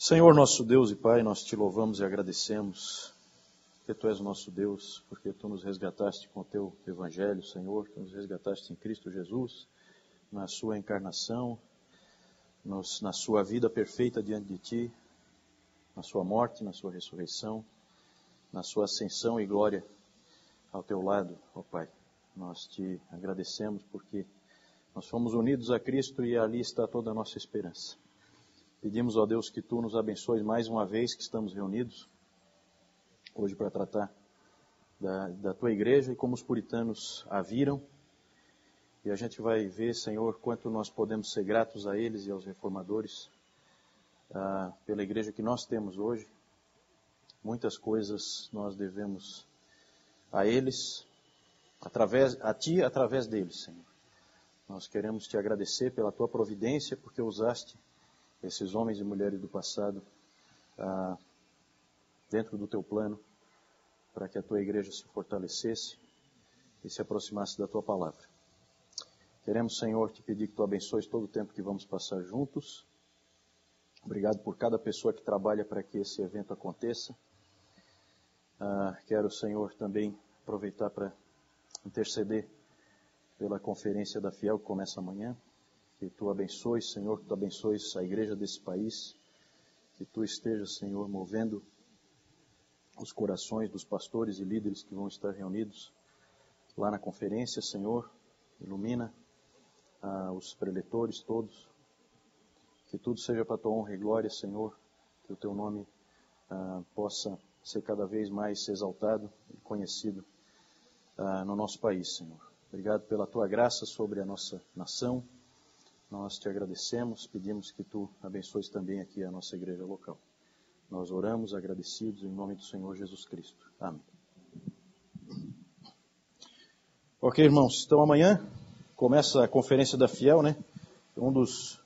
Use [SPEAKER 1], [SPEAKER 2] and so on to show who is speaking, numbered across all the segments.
[SPEAKER 1] Senhor nosso Deus e Pai, nós te louvamos e agradecemos, porque Tu és o nosso Deus, porque Tu nos resgataste com o Teu Evangelho, Senhor, Tu nos resgataste em Cristo Jesus, na Sua encarnação, na Sua vida perfeita diante de Ti, na Sua morte, na Sua ressurreição, na Sua ascensão e glória ao Teu lado, ó Pai. Nós Te agradecemos porque nós fomos unidos a Cristo e ali está toda a nossa esperança. Pedimos, ó Deus, que Tu nos abençoes mais uma vez que estamos reunidos hoje para tratar da Tua igreja e como os puritanos a viram. E a gente vai ver, Senhor, quanto nós podemos ser gratos a eles e aos reformadores pela igreja que nós temos hoje. Muitas coisas nós devemos a eles, a Ti, através deles, Senhor. Nós queremos Te agradecer pela Tua providência, porque usaste esses homens e mulheres do passado dentro do Teu plano, para que a Tua igreja se fortalecesse e se aproximasse da Tua palavra. Queremos, Senhor, Te pedir que Tu abençoes todo o tempo que vamos passar juntos. Obrigado por cada pessoa que trabalha para que esse evento aconteça. Quero, Senhor, também aproveitar para interceder pela conferência da Fiel que começa amanhã. Que Tu abençoes, Senhor, que Tu abençoes a igreja desse país. Que Tu estejas, Senhor, movendo os corações dos pastores e líderes que vão estar reunidos lá na conferência, Senhor. Ilumina os preletores todos. Que tudo seja para a Tua honra e glória, Senhor. Que o Teu nome possa ser cada vez mais exaltado e conhecido no nosso país, Senhor. Obrigado pela Tua graça sobre a nossa nação. Nós Te agradecemos, pedimos que Tu abençoes também aqui a nossa igreja local. Nós oramos agradecidos em nome do Senhor Jesus Cristo. Amém. Ok, irmãos, então amanhã começa a conferência da Fiel, né? Um dos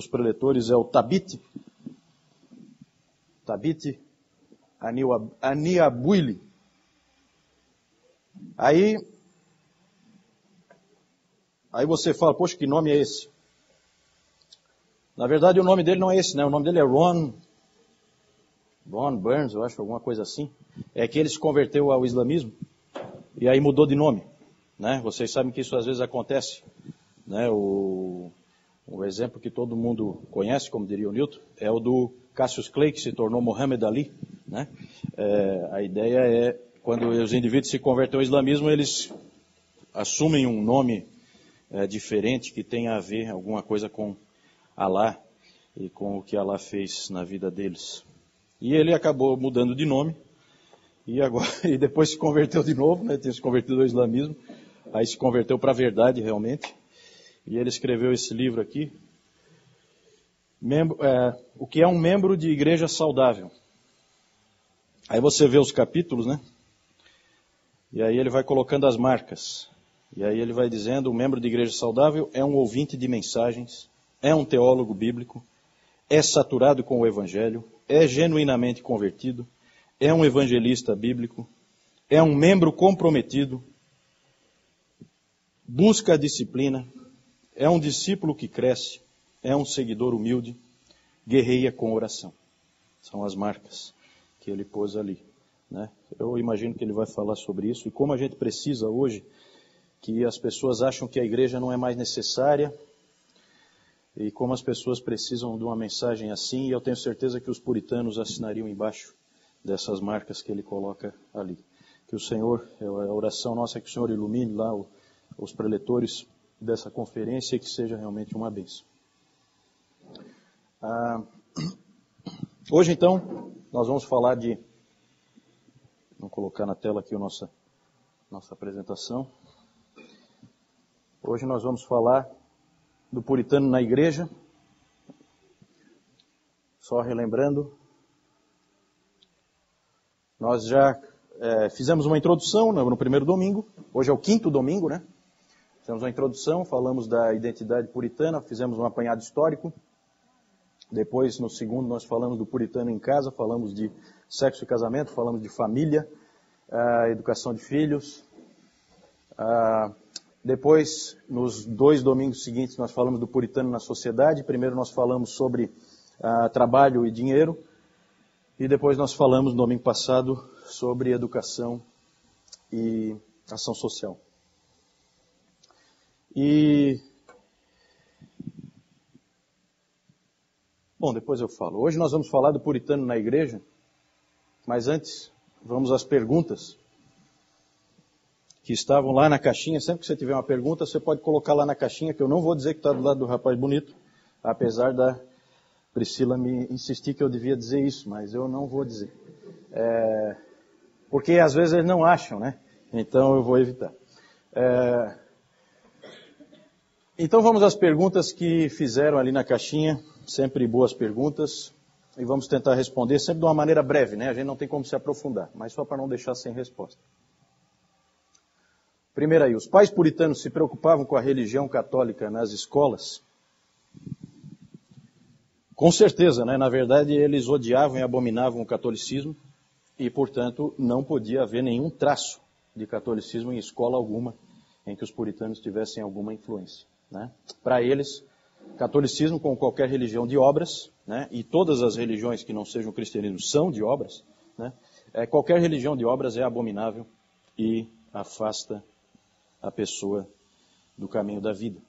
[SPEAKER 1] preletores é o Tabit Aniabuile. Aí você fala, poxa, que nome é esse? Na verdade, o nome dele não é esse, né? O nome dele é Ron Burns, eu acho, alguma coisa assim. É que ele se converteu ao islamismo e aí mudou de nome, né? Vocês sabem que isso às vezes acontece, né? O exemplo que todo mundo conhece, como diria o Newton, é o do Cassius Clay, que se tornou Muhammad Ali, né? A ideia é, quando os indivíduos se convertem ao islamismo, eles assumem um nome diferente, que tem a ver alguma coisa com Alá e com o que Alá fez na vida deles. E ele acabou mudando de nome e depois se converteu de novo, né? Tinha se convertido ao islamismo, aí se converteu para a verdade realmente. E ele escreveu esse livro aqui, o que é um membro de igreja saudável. Aí você vê os capítulos, né? E aí ele vai colocando as marcas. E aí ele vai dizendo, um membro de igreja saudável é um ouvinte de mensagens, é um teólogo bíblico, é saturado com o evangelho, é genuinamente convertido, é um evangelista bíblico, é um membro comprometido, busca a disciplina, é um discípulo que cresce, é um seguidor humilde, guerreia com oração. São as marcas que ele pôs ali, né? Eu imagino que ele vai falar sobre isso e como a gente precisa hoje, que as pessoas acham que a igreja não é mais necessária e como as pessoas precisam de uma mensagem assim, e eu tenho certeza que os puritanos assinariam embaixo dessas marcas que ele coloca ali. Que o Senhor, a oração nossa é que o Senhor ilumine lá os preletores dessa conferência e que seja realmente uma bênção. Hoje então, nós vamos falar vamos colocar na tela aqui a nossa apresentação. Hoje nós vamos falar do puritano na igreja. Só relembrando, nós já fizemos uma introdução no primeiro domingo. Hoje é o 5º domingo, né? Fizemos uma introdução, falamos da identidade puritana, fizemos um apanhado histórico. Depois, no segundo, nós falamos do puritano em casa, falamos de sexo e casamento, falamos de família, educação de filhos. Depois, nos 2 domingos seguintes, nós falamos do puritano na sociedade. Primeiro nós falamos sobre trabalho e dinheiro. E depois nós falamos no domingo passado sobre educação e ação social. Bom, depois eu falo. Hoje nós vamos falar do puritano na igreja, mas antes vamos às perguntas que estavam lá na caixinha. Sempre que você tiver uma pergunta, você pode colocar lá na caixinha, que eu não vou dizer que está do lado do rapaz bonito, apesar da Priscila me insistir que eu devia dizer isso, mas eu não vou dizer. Porque às vezes eles não acham, né? Então eu vou evitar. Então vamos às perguntas que fizeram ali na caixinha, sempre boas perguntas, e vamos tentar responder sempre de uma maneira breve, né? A gente não tem como se aprofundar, mas só para não deixar sem resposta. Primeiro aí, os pais puritanos se preocupavam com a religião católica nas escolas? Com certeza, né? Na verdade eles odiavam e abominavam o catolicismo e, portanto, não podia haver nenhum traço de catolicismo em escola alguma em que os puritanos tivessem alguma influência, né? Para eles, catolicismo, como qualquer religião de obras, né? E todas as religiões que não sejam o cristianismo são de obras, né? Qualquer religião de obras é abominável e afasta a pessoa do caminho da vida.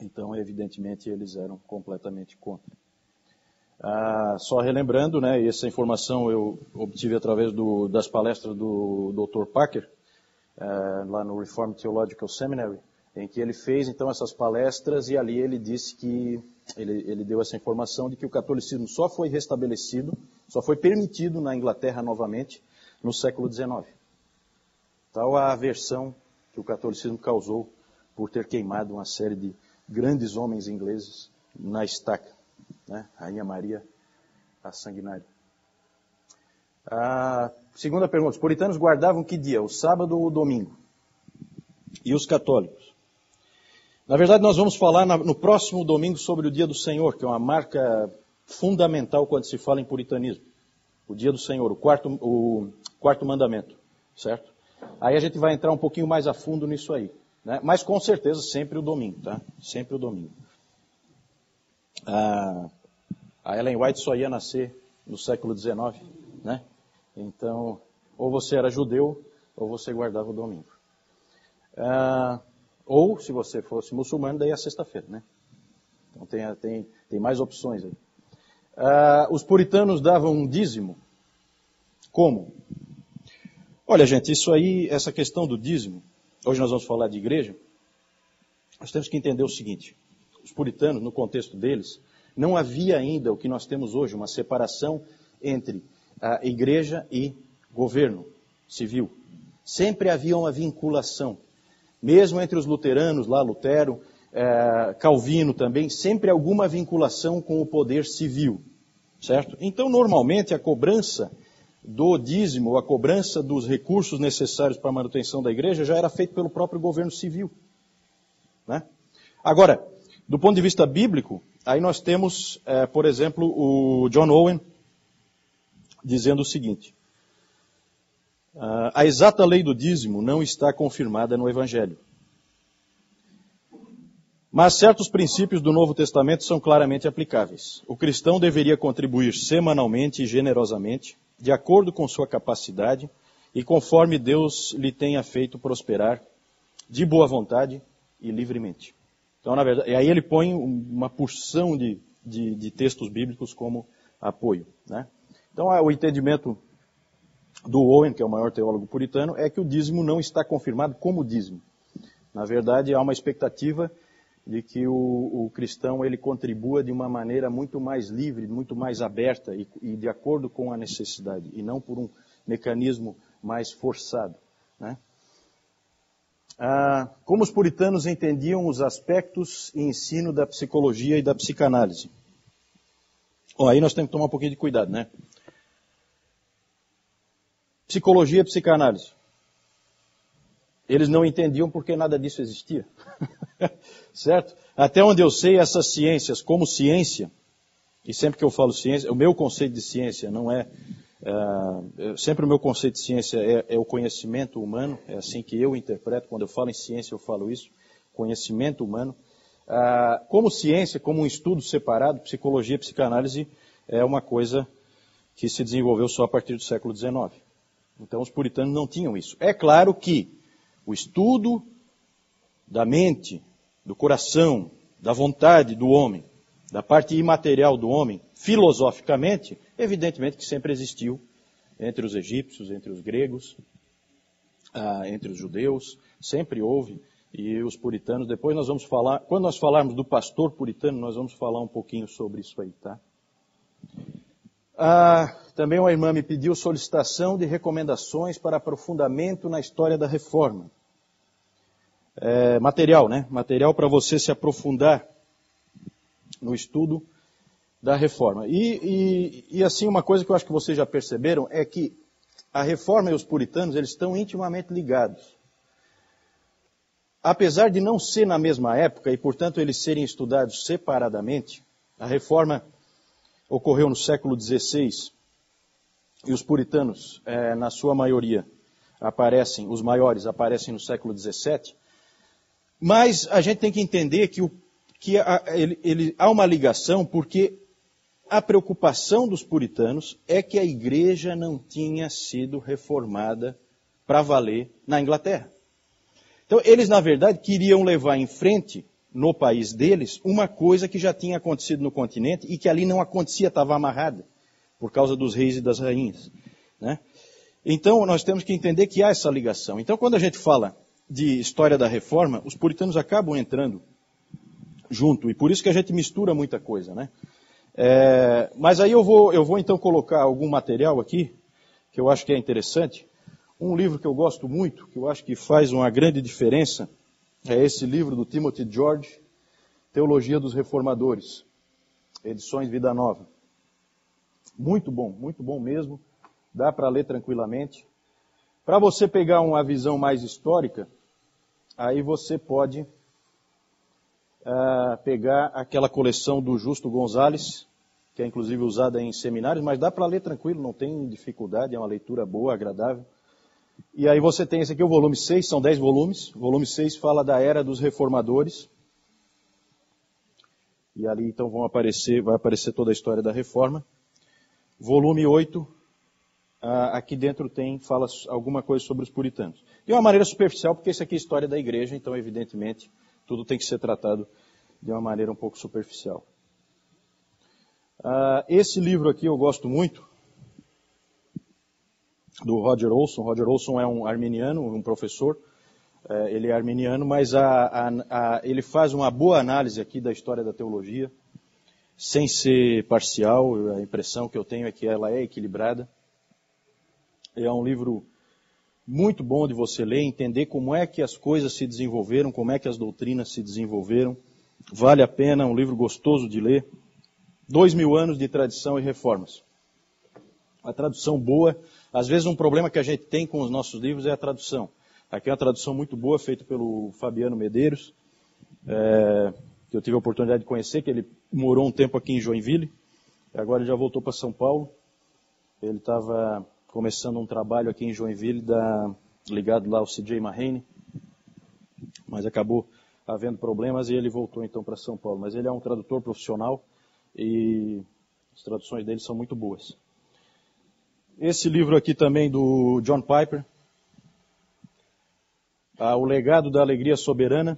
[SPEAKER 1] Então, evidentemente, eles eram completamente contra. Só relembrando, né, essa informação eu obtive através das palestras do Dr. Packer, lá no Reformed Theological Seminary, em que ele fez então essas palestras e ali ele disse que, ele deu essa informação de que o catolicismo só foi restabelecido, só foi permitido na Inglaterra novamente no século XIX. Tal a aversão que o catolicismo causou por ter queimado uma série de grandes homens ingleses na estaca, né? Rainha Maria, a sanguinária. Segunda pergunta, os puritanos guardavam que dia? O sábado ou o domingo? E os católicos? Na verdade, nós vamos falar no próximo domingo sobre o dia do Senhor, que é uma marca fundamental quando se fala em puritanismo. O dia do Senhor, o quarto mandamento, certo? Aí a gente vai entrar um pouquinho mais a fundo nisso aí, né? Mas com certeza sempre o domingo, tá? Sempre o domingo. A Ellen White só ia nascer no século XIX, né? Então, ou você era judeu, ou você guardava o domingo. Ou, se você fosse muçulmano, daí é sexta-feira, né? Então tem mais opções aí. Os puritanos davam um dízimo. Como? Olha, gente, isso aí, essa questão do dízimo, hoje nós vamos falar de igreja, nós temos que entender o seguinte: os puritanos, no contexto deles, não havia ainda o que nós temos hoje, uma separação entre a igreja e governo civil. Sempre havia uma vinculação. Mesmo entre os luteranos, lá Lutero, Calvino também, sempre alguma vinculação com o poder civil, certo? Então, normalmente, a cobrança do dízimo, a cobrança dos recursos necessários para a manutenção da igreja já era feita pelo próprio governo civil, né? Agora, do ponto de vista bíblico, aí nós temos, por exemplo, o John Owen dizendo o seguinte: a exata lei do dízimo não está confirmada no Evangelho. Mas certos princípios do Novo Testamento são claramente aplicáveis. O cristão deveria contribuir semanalmente e generosamente, de acordo com sua capacidade e conforme Deus lhe tenha feito prosperar, de boa vontade e livremente. Então, na verdade, e aí ele põe uma porção de textos bíblicos como apoio, né? Então, o entendimento do Owen, que é o maior teólogo puritano, é que o dízimo não está confirmado como dízimo. Na verdade, há uma expectativa de que o cristão ele contribua de uma maneira muito mais livre, muito mais aberta e de acordo com a necessidade, e não por um mecanismo mais forçado, né? Como os puritanos entendiam os aspectos e ensino da psicologia e da psicanálise? Aí nós temos que tomar um pouquinho de cuidado, né? Psicologia e psicanálise. Eles não entendiam porque nada disso existia. Certo? Até onde eu sei, essas ciências, como ciência, e sempre que eu falo ciência, o meu conceito de ciência não é... sempre o meu conceito de ciência é o conhecimento humano, é assim que eu interpreto, quando eu falo em ciência eu falo isso, conhecimento humano. como ciência, como um estudo separado, psicologia e psicanálise é uma coisa que se desenvolveu só a partir do século XIX. Então os puritanos não tinham isso. É claro que o estudo da mente, do coração, da vontade do homem, da parte imaterial do homem, filosoficamente, evidentemente que sempre existiu entre os egípcios, entre os gregos, entre os judeus, sempre houve, e os puritanos, depois nós vamos falar, quando nós falarmos do pastor puritano, nós vamos falar um pouquinho sobre isso aí, tá? Também uma irmã me pediu solicitação de recomendações para aprofundamento na história da reforma. Material, né? Material para você se aprofundar no estudo da reforma. E assim, uma coisa que eu acho que vocês já perceberam é que a reforma e os puritanos, eles estão intimamente ligados. Apesar de não ser na mesma época e, portanto, eles serem estudados separadamente, a reforma ocorreu no século XVI e os puritanos, na sua maioria, os maiores aparecem no século XVII. Mas a gente tem que entender que há uma ligação, porque a preocupação dos puritanos é que a igreja não tinha sido reformada para valer na Inglaterra. Então, eles, na verdade, queriam levar em frente, no país deles, uma coisa que já tinha acontecido no continente e que ali não acontecia, estava amarrada, por causa dos reis e das rainhas, né? Então, nós temos que entender que há essa ligação. Então, quando a gente fala de história da reforma, os puritanos acabam entrando junto, e por isso que a gente mistura muita coisa, né? Mas aí eu vou então colocar algum material aqui, que eu acho que é interessante. Um livro que eu gosto muito, que eu acho que faz uma grande diferença, é esse livro do Timothy George, Teologia dos Reformadores, edições Vida Nova. Muito bom mesmo, dá para ler tranquilamente. Para você pegar uma visão mais histórica, aí você pode pegar aquela coleção do Justo Gonzalez, que é inclusive usada em seminários, mas dá para ler tranquilo, não tem dificuldade, é uma leitura boa, agradável. E aí você tem esse aqui, o volume 6, são 10 volumes. O volume 6 fala da era dos reformadores. E ali então vai aparecer toda a história da reforma. Volume 8, aqui dentro fala alguma coisa sobre os puritanos. De uma maneira superficial, porque esse aqui é a história da igreja, então evidentemente tudo tem que ser tratado de uma maneira um pouco superficial. Esse livro aqui eu gosto muito, do Roger Olson. Roger Olson é um arminiano, um professor. Ele é arminiano, mas ele faz uma boa análise aqui da história da teologia, sem ser parcial. A impressão que eu tenho é que ela é equilibrada. É um livro muito bom de você ler, entender como é que as coisas se desenvolveram, como é que as doutrinas se desenvolveram. Vale a pena, é um livro gostoso de ler. 2000 anos de tradição e reformas. A tradução boa. Às vezes um problema que a gente tem com os nossos livros é a tradução. Aqui é uma tradução muito boa, feita pelo Fabiano Medeiros, que eu tive a oportunidade de conhecer, que ele morou um tempo aqui em Joinville, agora ele já voltou para São Paulo. Ele estava começando um trabalho aqui em Joinville, ligado lá ao C.J. Mahane, mas acabou havendo problemas e ele voltou então para São Paulo. Mas ele é um tradutor profissional e as traduções dele são muito boas. Esse livro aqui também do John Piper, O Legado da Alegria Soberana,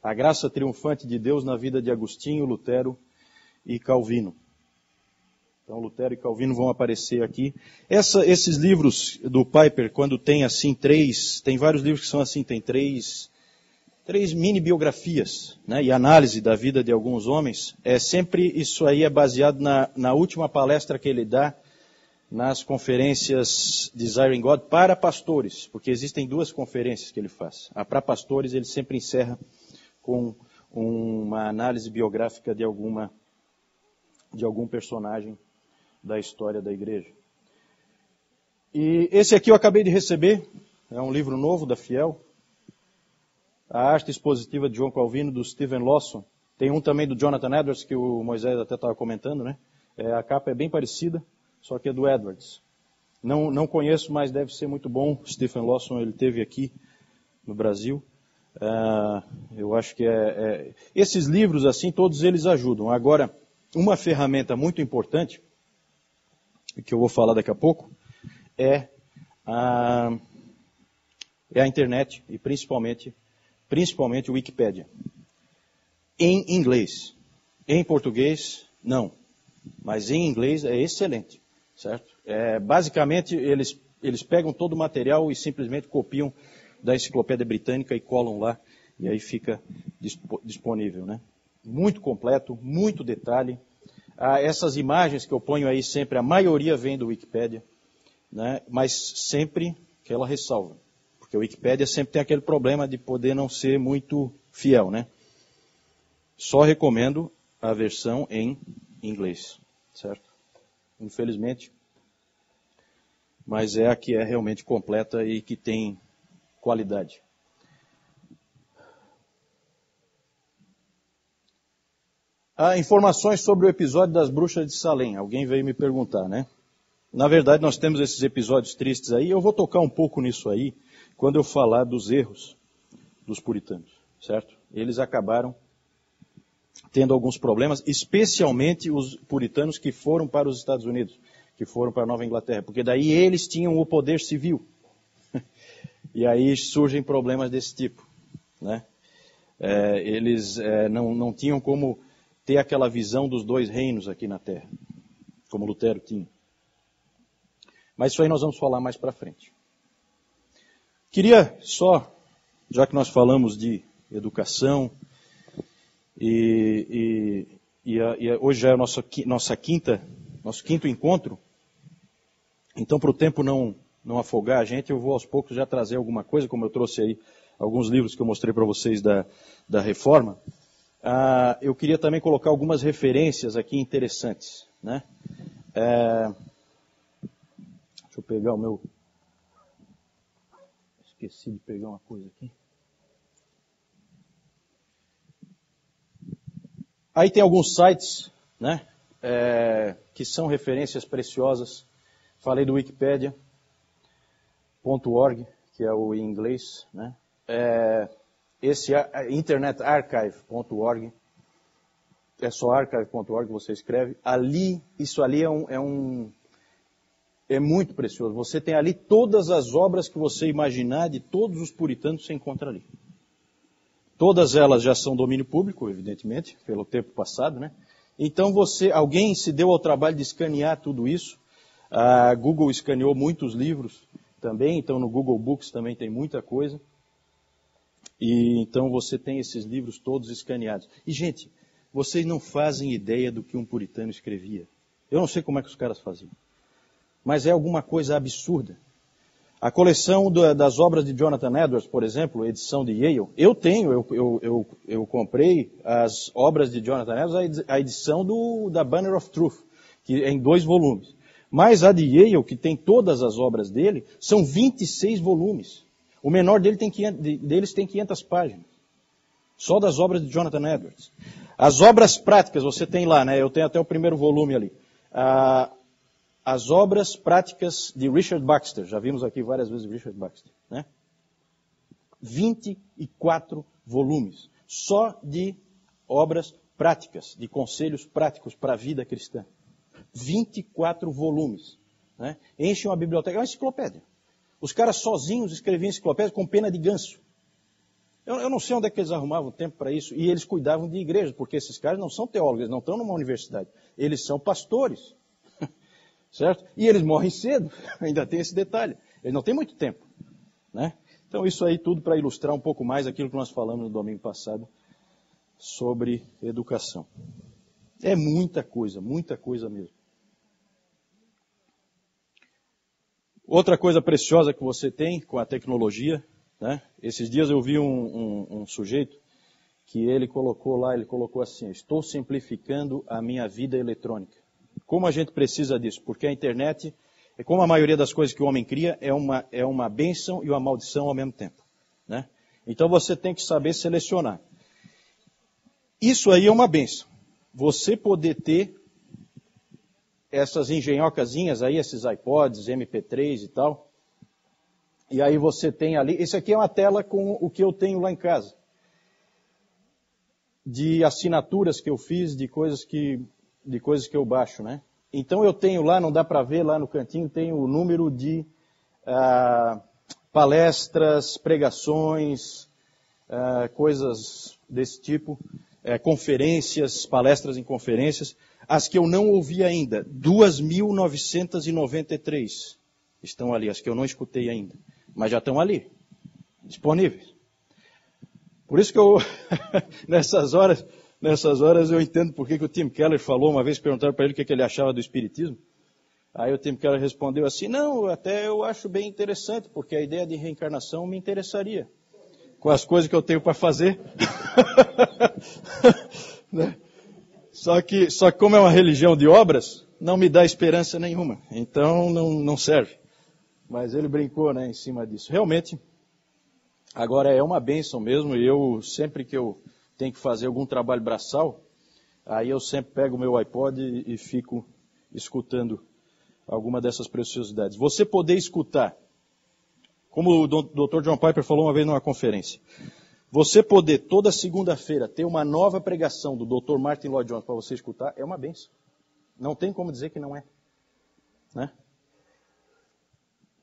[SPEAKER 1] a graça triunfante de Deus na vida de Agostinho, Lutero e Calvino. Então Lutero e Calvino vão aparecer aqui. Esses livros do Piper, quando tem assim tem vários livros que são assim, tem três mini biografias, né, e análise da vida de alguns homens. Sempre isso aí é baseado na última palestra que ele dá nas conferências Desiring God para pastores, porque existem 2 conferências que ele faz. A para pastores ele sempre encerra com uma análise biográfica de algum personagem da história da igreja. E esse aqui eu acabei de receber, é um livro novo da Fiel, A Arte Expositiva de João Calvino, do Stephen Lawson. Tem um também do Jonathan Edwards, que o Moisés até estava comentando, né? A capa é bem parecida, só que é do Edwards. Não conheço, mas deve ser muito bom. Stephen Lawson, ele esteve aqui no Brasil. Eu acho que esses livros, assim, todos eles ajudam. Agora, uma ferramenta muito importante, que eu vou falar daqui a pouco, é a internet e principalmente o Wikipédia. Em inglês. Em português, não. Mas em inglês é excelente, certo? Basicamente, eles pegam todo o material e simplesmente copiam da Enciclopédia Britânica e colam lá, e aí fica disponível, né? Muito completo, muito detalhe. Essas imagens que eu ponho aí sempre, a maioria vem do Wikipédia, né? Mas sempre aquela ressalva, porque o Wikipédia sempre tem aquele problema de poder não ser muito fiel, né? Só recomendo a versão em inglês, certo? Infelizmente, mas é a que é realmente completa e que tem qualidade. Informações sobre o episódio das bruxas de Salem. Alguém veio me perguntar, né? Na verdade, nós temos esses episódios tristes aí. Eu vou tocar um pouco nisso aí quando eu falar dos erros dos puritanos, certo? Eles acabaram tendo alguns problemas, especialmente os puritanos que foram para os Estados Unidos, que foram para a Nova Inglaterra, porque daí eles tinham o poder civil. E aí surgem problemas desse tipo, né? Eles não tinham como ter aquela visão dos dois reinos aqui na Terra, como Lutero tinha. Mas isso aí nós vamos falar mais para frente. Queria só, já que nós falamos de educação, e hoje já é nosso quinto encontro, então para o tempo não afogar a gente, eu vou aos poucos já trazer alguma coisa, como eu trouxe aí alguns livros que eu mostrei para vocês da Reforma. Eu queria também colocar algumas referências aqui interessantes, né? Deixa eu pegar o meu... Esqueci de pegar uma coisa aqui. Aí tem alguns sites, né? Que são referências preciosas. Falei do Wikipedia.org, que é o em inglês, né? Esse internetarchive.org, é só archive.org que você escreve. Isso ali é muito precioso. Você tem ali todas as obras que você imaginar de todos os puritanos, você encontra ali. Todas elas já são domínio público, evidentemente, pelo tempo passado, né? Então alguém se deu ao trabalho de escanear tudo isso. A Google escaneou muitos livros também, então no Google Books também tem muita coisa. E então você tem esses livros todos escaneados. E, gente, vocês não fazem ideia do que um puritano escrevia. Eu não sei como é que os caras faziam. Mas é alguma coisa absurda. A coleção das obras de Jonathan Edwards, por exemplo, edição de Yale, eu comprei as obras de Jonathan Edwards, a edição da Banner of Truth, que é em 2 volumes. Mas a de Yale, que tem todas as obras dele, são 26 volumes. O menor deles tem 500 páginas. Só das obras de Jonathan Edwards. As obras práticas, você tem lá, né? Eu tenho até o primeiro volume ali. As obras práticas de Richard Baxter. Já vimos aqui várias vezes Richard Baxter, né? 24 volumes. Só de obras práticas, de conselhos práticos para a vida cristã. 24 volumes. Né? Enchem uma biblioteca. É uma enciclopédia. Os caras sozinhos escreviam enciclopédia com pena de ganso. Eu não sei onde é que eles arrumavam tempo para isso. E eles cuidavam de igrejas, porque esses caras não são teólogos, eles não estão numa universidade. Eles são pastores. Certo? E eles morrem cedo, ainda tem esse detalhe. Eles não têm muito tempo. Né? Então isso aí tudo para ilustrar um pouco mais aquilo que nós falamos no domingo passado sobre educação. É muita coisa mesmo. Outra coisa preciosa que você tem com a tecnologia, né? Esses dias eu vi um sujeito que ele colocou assim: estou simplificando a minha vida eletrônica. Como a gente precisa disso? Porque a internet, como a maioria das coisas que o homem cria, é uma bênção e uma maldição ao mesmo tempo. Né? Então você tem que saber selecionar. Isso aí é uma bênção. Você poder ter essas engenhocazinhas aí, esses iPods, MP3 e tal, E aí você tem ali, esse aqui é uma tela com o que eu tenho lá em casa. De assinaturas que eu fiz, de coisas que eu baixo, né? Então eu tenho lá, não dá para ver lá no cantinho, tem o número de palestras, pregações, coisas desse tipo, conferências, palestras em conferências, as que eu não ouvi ainda, 2.993 estão ali, as que eu não escutei ainda, mas já estão ali, disponíveis. Por isso que eu, nessas horas eu entendo por que o Tim Keller falou, uma vez perguntaram para ele o que ele achava do Espiritismo. Aí o Tim Keller respondeu assim, não, até eu acho bem interessante, porque a ideia de reencarnação me interessaria. Com as coisas que eu tenho para fazer. Né? Só que como é uma religião de obras, não me dá esperança nenhuma. Então não serve. Mas ele brincou, né, em cima disso. Realmente, agora é uma bênção mesmo, e eu, sempre que eu tenho que fazer algum trabalho braçal, aí eu sempre pego o meu iPod e fico escutando alguma dessas preciosidades. Você poder escutar, como o Dr. John Piper falou uma vez numa conferência, você poder toda segunda-feira ter uma nova pregação do Dr. Martin Lloyd Jones para você escutar, é uma bênção. Não tem como dizer que não é. Né?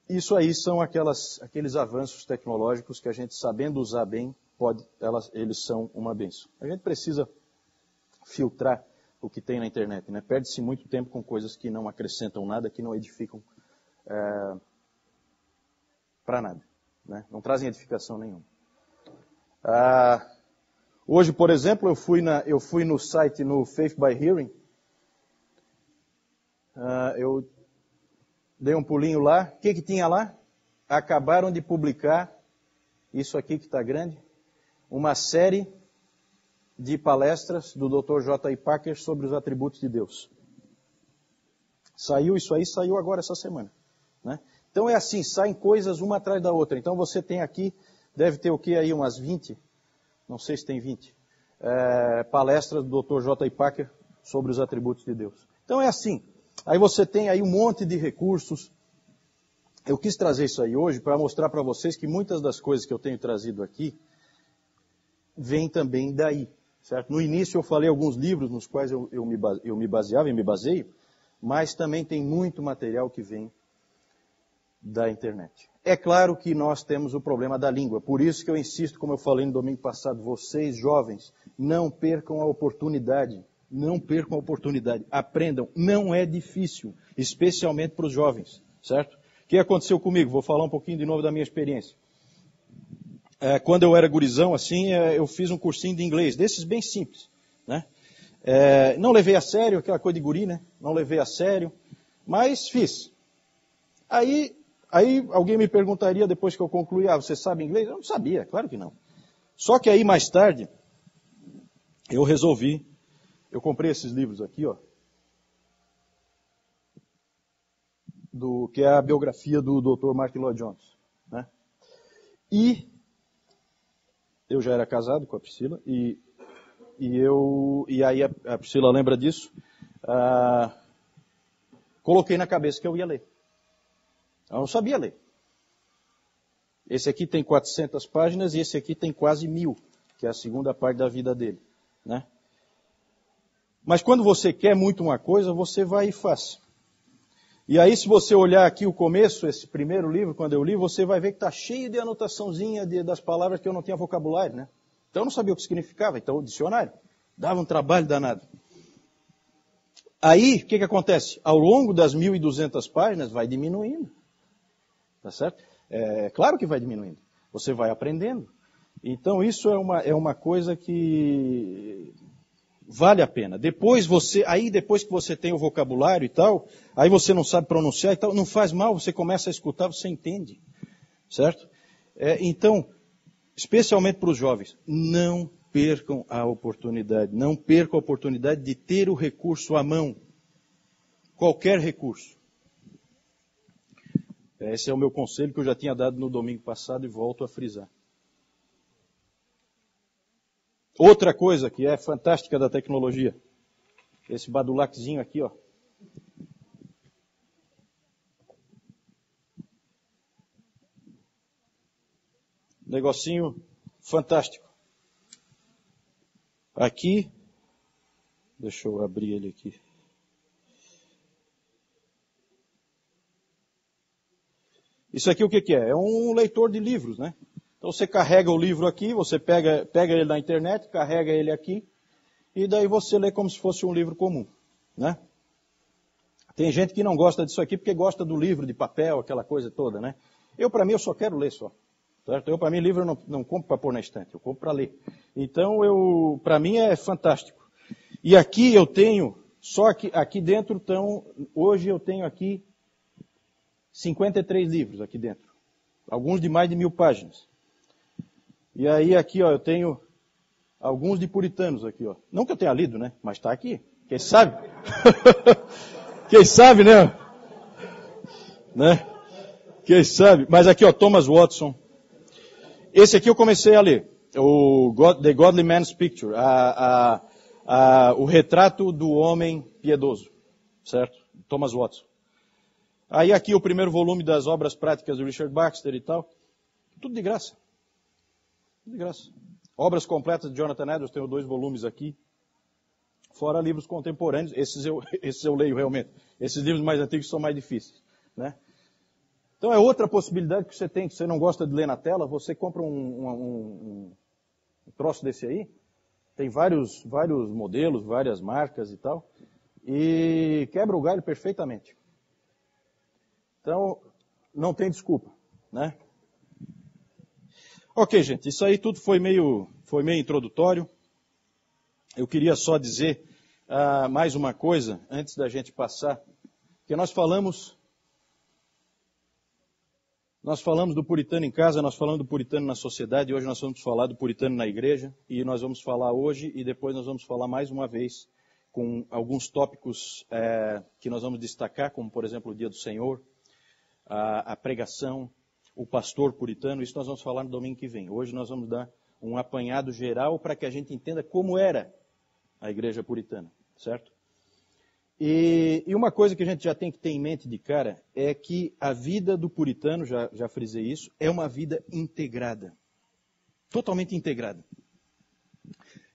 [SPEAKER 1] Isso aí são aqueles avanços tecnológicos que a gente, sabendo usar bem, eles são uma bênção. A gente precisa filtrar o que tem na internet, né? Perde-se muito tempo com coisas que não acrescentam nada, que não edificam para nada, né? Não trazem edificação nenhuma. Hoje, por exemplo, eu fui no site, no Faith by Hearing, eu dei um pulinho lá. O que tinha lá? Acabaram de publicar, isso aqui que está grande, uma série de palestras do Dr. J.I. Packer sobre os atributos de Deus. Isso aí saiu agora essa semana. Né? Então é assim, saem coisas uma atrás da outra. Então você tem aqui, deve ter o que aí, umas 20, não sei se tem 20, palestras do Dr. J.I. Packer sobre os atributos de Deus. Então é assim, aí você tem aí um monte de recursos. Eu quis trazer isso aí hoje para mostrar para vocês que muitas das coisas que eu tenho trazido aqui vêm também daí. Certo? No início eu falei alguns livros nos quais eu me baseava e me baseio, mas também tem muito material que vem da internet. É claro que nós temos o problema da língua, por isso que eu insisto, como eu falei no domingo passado, vocês jovens, não percam a oportunidade, aprendam, não é difícil, especialmente para os jovens, certo? O que aconteceu comigo? Vou falar um pouquinho de novo da minha experiência. Quando eu era gurizão, assim, eu fiz um cursinho de inglês, desses bem simples, né? Não levei a sério, aquela coisa de guri, né? Não levei a sério, mas fiz. Aí alguém me perguntaria depois que eu concluí, você sabe inglês? Eu não sabia, claro que não. Só que aí mais tarde, eu comprei esses livros aqui, ó, que é a biografia do Dr. Martin Lloyd Jones, né? E eu já era casado com a Priscila, e aí a Priscila lembra disso, coloquei na cabeça que eu ia ler. Eu não sabia ler. Esse aqui tem 400 páginas e esse aqui tem quase 1000, que é a segunda parte da vida dele, né? Mas quando você quer muito uma coisa, você vai e faz. E aí, se você olhar aqui o começo, esse primeiro livro, quando eu li, você vai ver que está cheio de anotaçãozinha das palavras que eu não tinha vocabulário, né? Então eu não sabia o que significava, então o dicionário dava um trabalho danado. Aí, o que acontece? Ao longo das 1.200 páginas, vai diminuindo. Tá certo? Claro que vai diminuindo. Você vai aprendendo. Então isso é uma coisa que vale a pena. Depois que você tem o vocabulário e tal, aí você não sabe pronunciar e tal, não faz mal, você começa a escutar, você entende. Certo? Então, especialmente para os jovens, não percam a oportunidade. Não percam a oportunidade de ter o recurso à mão. Qualquer recurso. Esse é o meu conselho que eu já tinha dado no domingo passado e volto a frisar. Outra coisa que é fantástica da tecnologia, esse badulaczinho aqui, ó. Negocinho fantástico. Aqui, deixa eu abrir ele aqui. Isso aqui o que é? É um leitor de livros, né? Então você carrega o livro aqui, você pega ele na internet, carrega ele aqui, e daí você lê como se fosse um livro comum, né? Tem gente que não gosta disso aqui porque gosta do livro de papel, aquela coisa toda, né? Para mim, eu só quero ler só. Certo? Para mim, livro eu não compro para pôr na estante, eu compro para ler. Então, para mim é fantástico. E aqui eu tenho, só que aqui dentro hoje eu tenho aqui 53 livros aqui dentro. Alguns de mais de 1000 páginas. E aí aqui, ó, eu tenho alguns de puritanos aqui, ó. Não que eu tenha lido, né? Mas está aqui. Quem sabe? Quem sabe, né? Quem sabe? Mas aqui, ó, Thomas Watson. Esse aqui eu comecei a ler. The Godly Man's Picture. O retrato do homem piedoso. Certo? Thomas Watson. Aí aqui o primeiro volume das obras práticas do Richard Baxter e tal. Tudo de graça. Tudo de graça. Obras completas de Jonathan Edwards, tenho 2 volumes aqui. Fora livros contemporâneos, esses eu leio realmente. Esses livros mais antigos são mais difíceis, né? Então é outra possibilidade que você tem, que você não gosta de ler na tela, você compra um troço desse aí, tem vários modelos, várias marcas e tal, e quebra o galho perfeitamente. Então, não tem desculpa, né? Ok, gente, isso aí tudo foi meio introdutório. Eu queria só dizer mais uma coisa, antes da gente passar, que nós falamos do puritano em casa, nós falamos do puritano na sociedade, e hoje nós vamos falar do puritano na igreja, e nós vamos falar hoje, e depois nós vamos falar mais uma vez, com alguns tópicos que nós vamos destacar, como por exemplo o Dia do Senhor, a pregação, o pastor puritano, isso nós vamos falar no domingo que vem. Hoje nós vamos dar um apanhado geral para que a gente entenda como era a igreja puritana, certo? E uma coisa que a gente já tem que ter em mente de cara é que a vida do puritano, já frisei isso, é uma vida integrada. Totalmente integrada.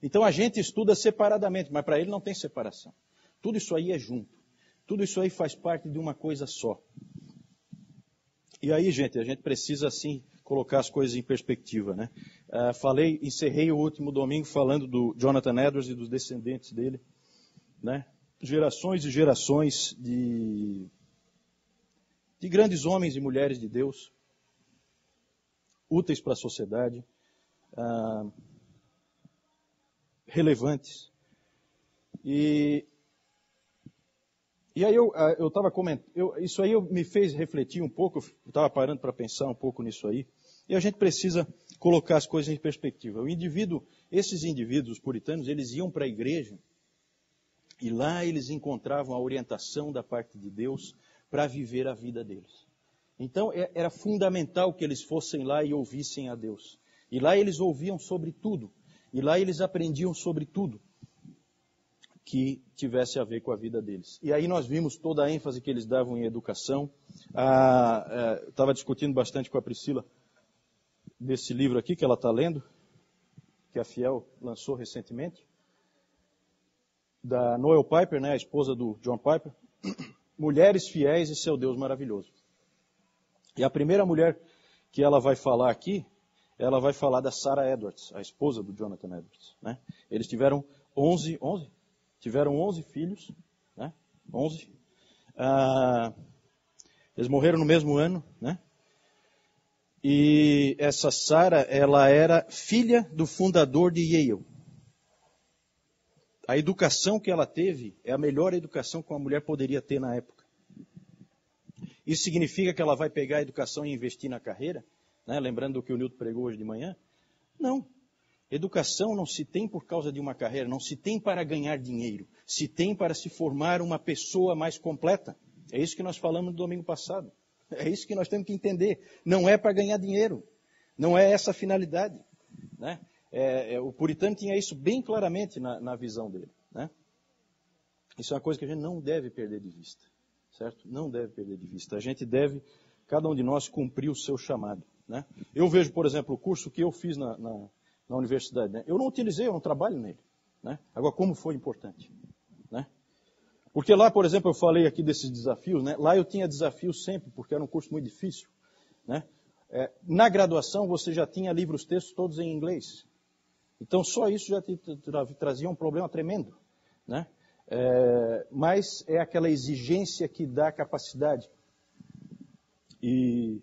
[SPEAKER 1] Então a gente estuda separadamente, mas para ele não tem separação. Tudo isso aí é junto. Tudo isso aí faz parte de uma coisa só. E aí, gente, a gente precisa, assim, colocar as coisas em perspectiva, né? Encerrei o último domingo falando do Jonathan Edwards e dos descendentes dele, né? Gerações e gerações de grandes homens e mulheres de Deus, úteis para a sociedade, relevantes. E aí eu estava comentando, isso aí me fez refletir um pouco, eu estava parando para pensar um pouco nisso aí, e a gente precisa colocar as coisas em perspectiva. Esses indivíduos puritanos, eles iam para a igreja, e lá eles encontravam a orientação da parte de Deus para viver a vida deles. Então era fundamental que eles fossem lá e ouvissem a Deus. E lá eles ouviam sobre tudo, e lá eles aprendiam sobre tudo que tivesse a ver com a vida deles. E aí nós vimos toda a ênfase que eles davam em educação. Estava discutindo bastante com a Priscila desse livro aqui que ela está lendo, que a Fiel lançou recentemente, da Noel Piper, né, a esposa do John Piper, Mulheres Fiéis e Seu Deus Maravilhoso. E a primeira mulher que ela vai falar aqui, ela vai falar da Sarah Edwards, a esposa do Jonathan Edwards, né? Eles tiveram 11 filhos, né? 11. Eles morreram no mesmo ano, né? E essa Sarah, ela era filha do fundador de Yale. A educação que ela teve é a melhor educação que uma mulher poderia ter na época. Isso significa que ela vai pegar a educação e investir na carreira? Né? Lembrando do que o Newton pregou hoje de manhã? Não. Educação não se tem por causa de uma carreira, não se tem para ganhar dinheiro, se tem para se formar uma pessoa mais completa. É isso que nós falamos no domingo passado. É isso que nós temos que entender. Não é para ganhar dinheiro, não é essa a finalidade. Né? O puritano tinha isso bem claramente na visão dele. Né? Isso é uma coisa que a gente não deve perder de vista. Certo? Não deve perder de vista. A gente deve, cada um de nós, cumprir o seu chamado. né? Eu vejo, por exemplo, o curso que eu fiz na universidade, né? Eu não utilizei, eu não trabalho nele, né? Agora, como foi importante, né? Porque lá, por exemplo, eu falei aqui desses desafios, né? Lá eu tinha desafios sempre, porque era um curso muito difícil, né? Na graduação você já tinha livros textos todos em inglês. Então só isso já te trazia um problema tremendo, né? Mas é aquela exigência que dá capacidade. E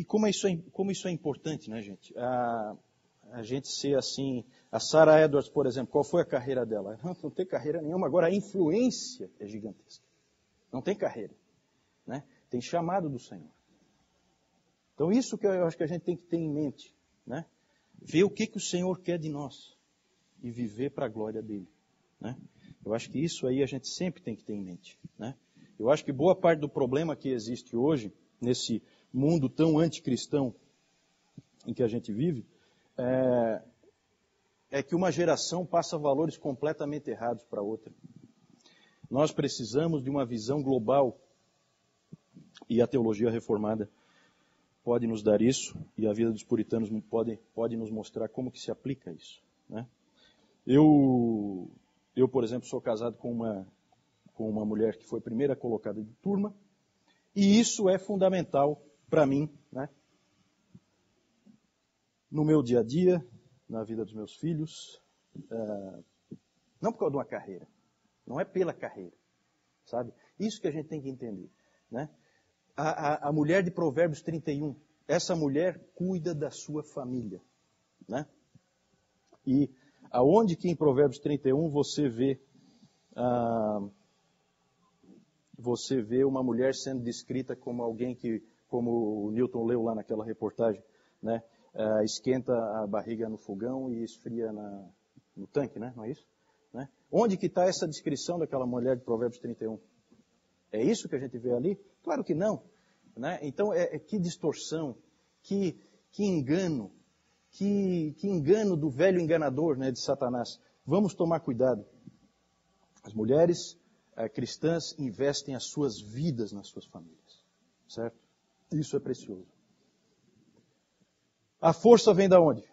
[SPEAKER 1] como isso é importante, né, gente? A gente ser assim... A Sarah Edwards, por exemplo, qual foi a carreira dela? Não tem carreira nenhuma. Agora, a influência é gigantesca. Não tem carreira, né? Tem chamado do Senhor. Então, isso que eu acho que a gente tem que ter em mente, né? Ver o que o Senhor quer de nós e viver para a glória dele, né? Eu acho que isso aí a gente sempre tem que ter em mente, né? Eu acho que boa parte do problema que existe hoje, nesse mundo tão anticristão em que a gente vive, é que uma geração passa valores completamente errados para outra. Nós precisamos de uma visão global e a teologia reformada pode nos dar isso, e a vida dos puritanos pode nos mostrar como que se aplica isso, né? Eu, por exemplo, sou casado com uma mulher que foi primeira colocada de turma, e isso é fundamental para mim, né? No meu dia a dia, na vida dos meus filhos, não por causa de uma carreira, não é pela carreira, sabe? Isso que a gente tem que entender, né? A mulher de Provérbios 31, essa mulher cuida da sua família, né? E aonde que em Provérbios 31 você vê uma mulher sendo descrita como alguém que, como o Newton leu lá naquela reportagem, né? Esquenta a barriga no fogão e esfria no tanque, né? Não é isso? Né? Onde que está essa descrição daquela mulher de Provérbios 31? É isso que a gente vê ali? Claro que não, né? Então, que distorção, que engano, que engano do velho enganador, né, de Satanás. Vamos tomar cuidado. As mulheres cristãs investem as suas vidas nas suas famílias, certo? Isso é precioso. A força vem da onde?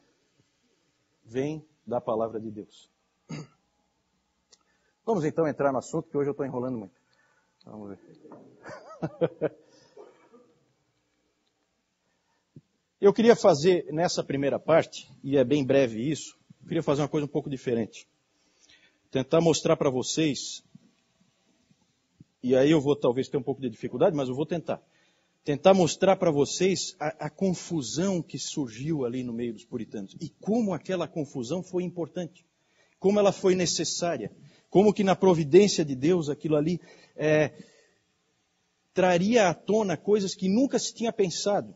[SPEAKER 1] Vem da palavra de Deus. Vamos então entrar no assunto, que hoje eu estou enrolando muito. Vamos ver. Eu queria fazer nessa primeira parte, e é bem breve isso, eu queria fazer uma coisa um pouco diferente. Tentar mostrar para vocês, e aí eu vou talvez ter um pouco de dificuldade, mas eu vou tentar. Tentar mostrar para vocês a confusão que surgiu ali no meio dos puritanos. E como aquela confusão foi importante. Como ela foi necessária. Como que na providência de Deus aquilo ali traria à tona coisas que nunca se tinha pensado.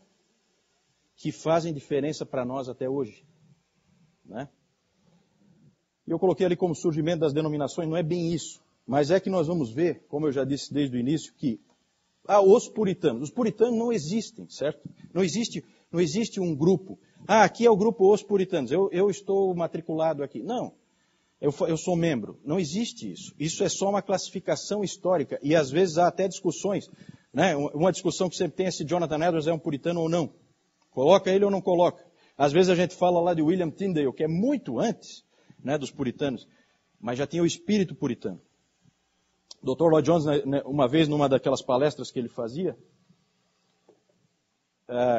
[SPEAKER 1] Que fazem diferença para nós até hoje. Né? Eu coloquei ali como surgimento das denominações, não é bem isso. Mas é que nós vamos ver, como eu já disse desde o início, que os puritanos. Os puritanos não existem, certo? Não existe um grupo. Aqui é o grupo Os Puritanos. Eu estou matriculado aqui. Não. Eu sou membro. Não existe isso. Isso é só uma classificação histórica. E às vezes há até discussões. Né? Uma discussão que sempre tem é se Jonathan Edwards é um puritano ou não. Coloca ele ou não coloca. Às vezes a gente fala lá de William Tyndale, que é muito antes, né, dos puritanos. Mas já tinha o espírito puritano. O Dr. Lloyd Jones, uma vez numa daquelas palestras que ele fazia,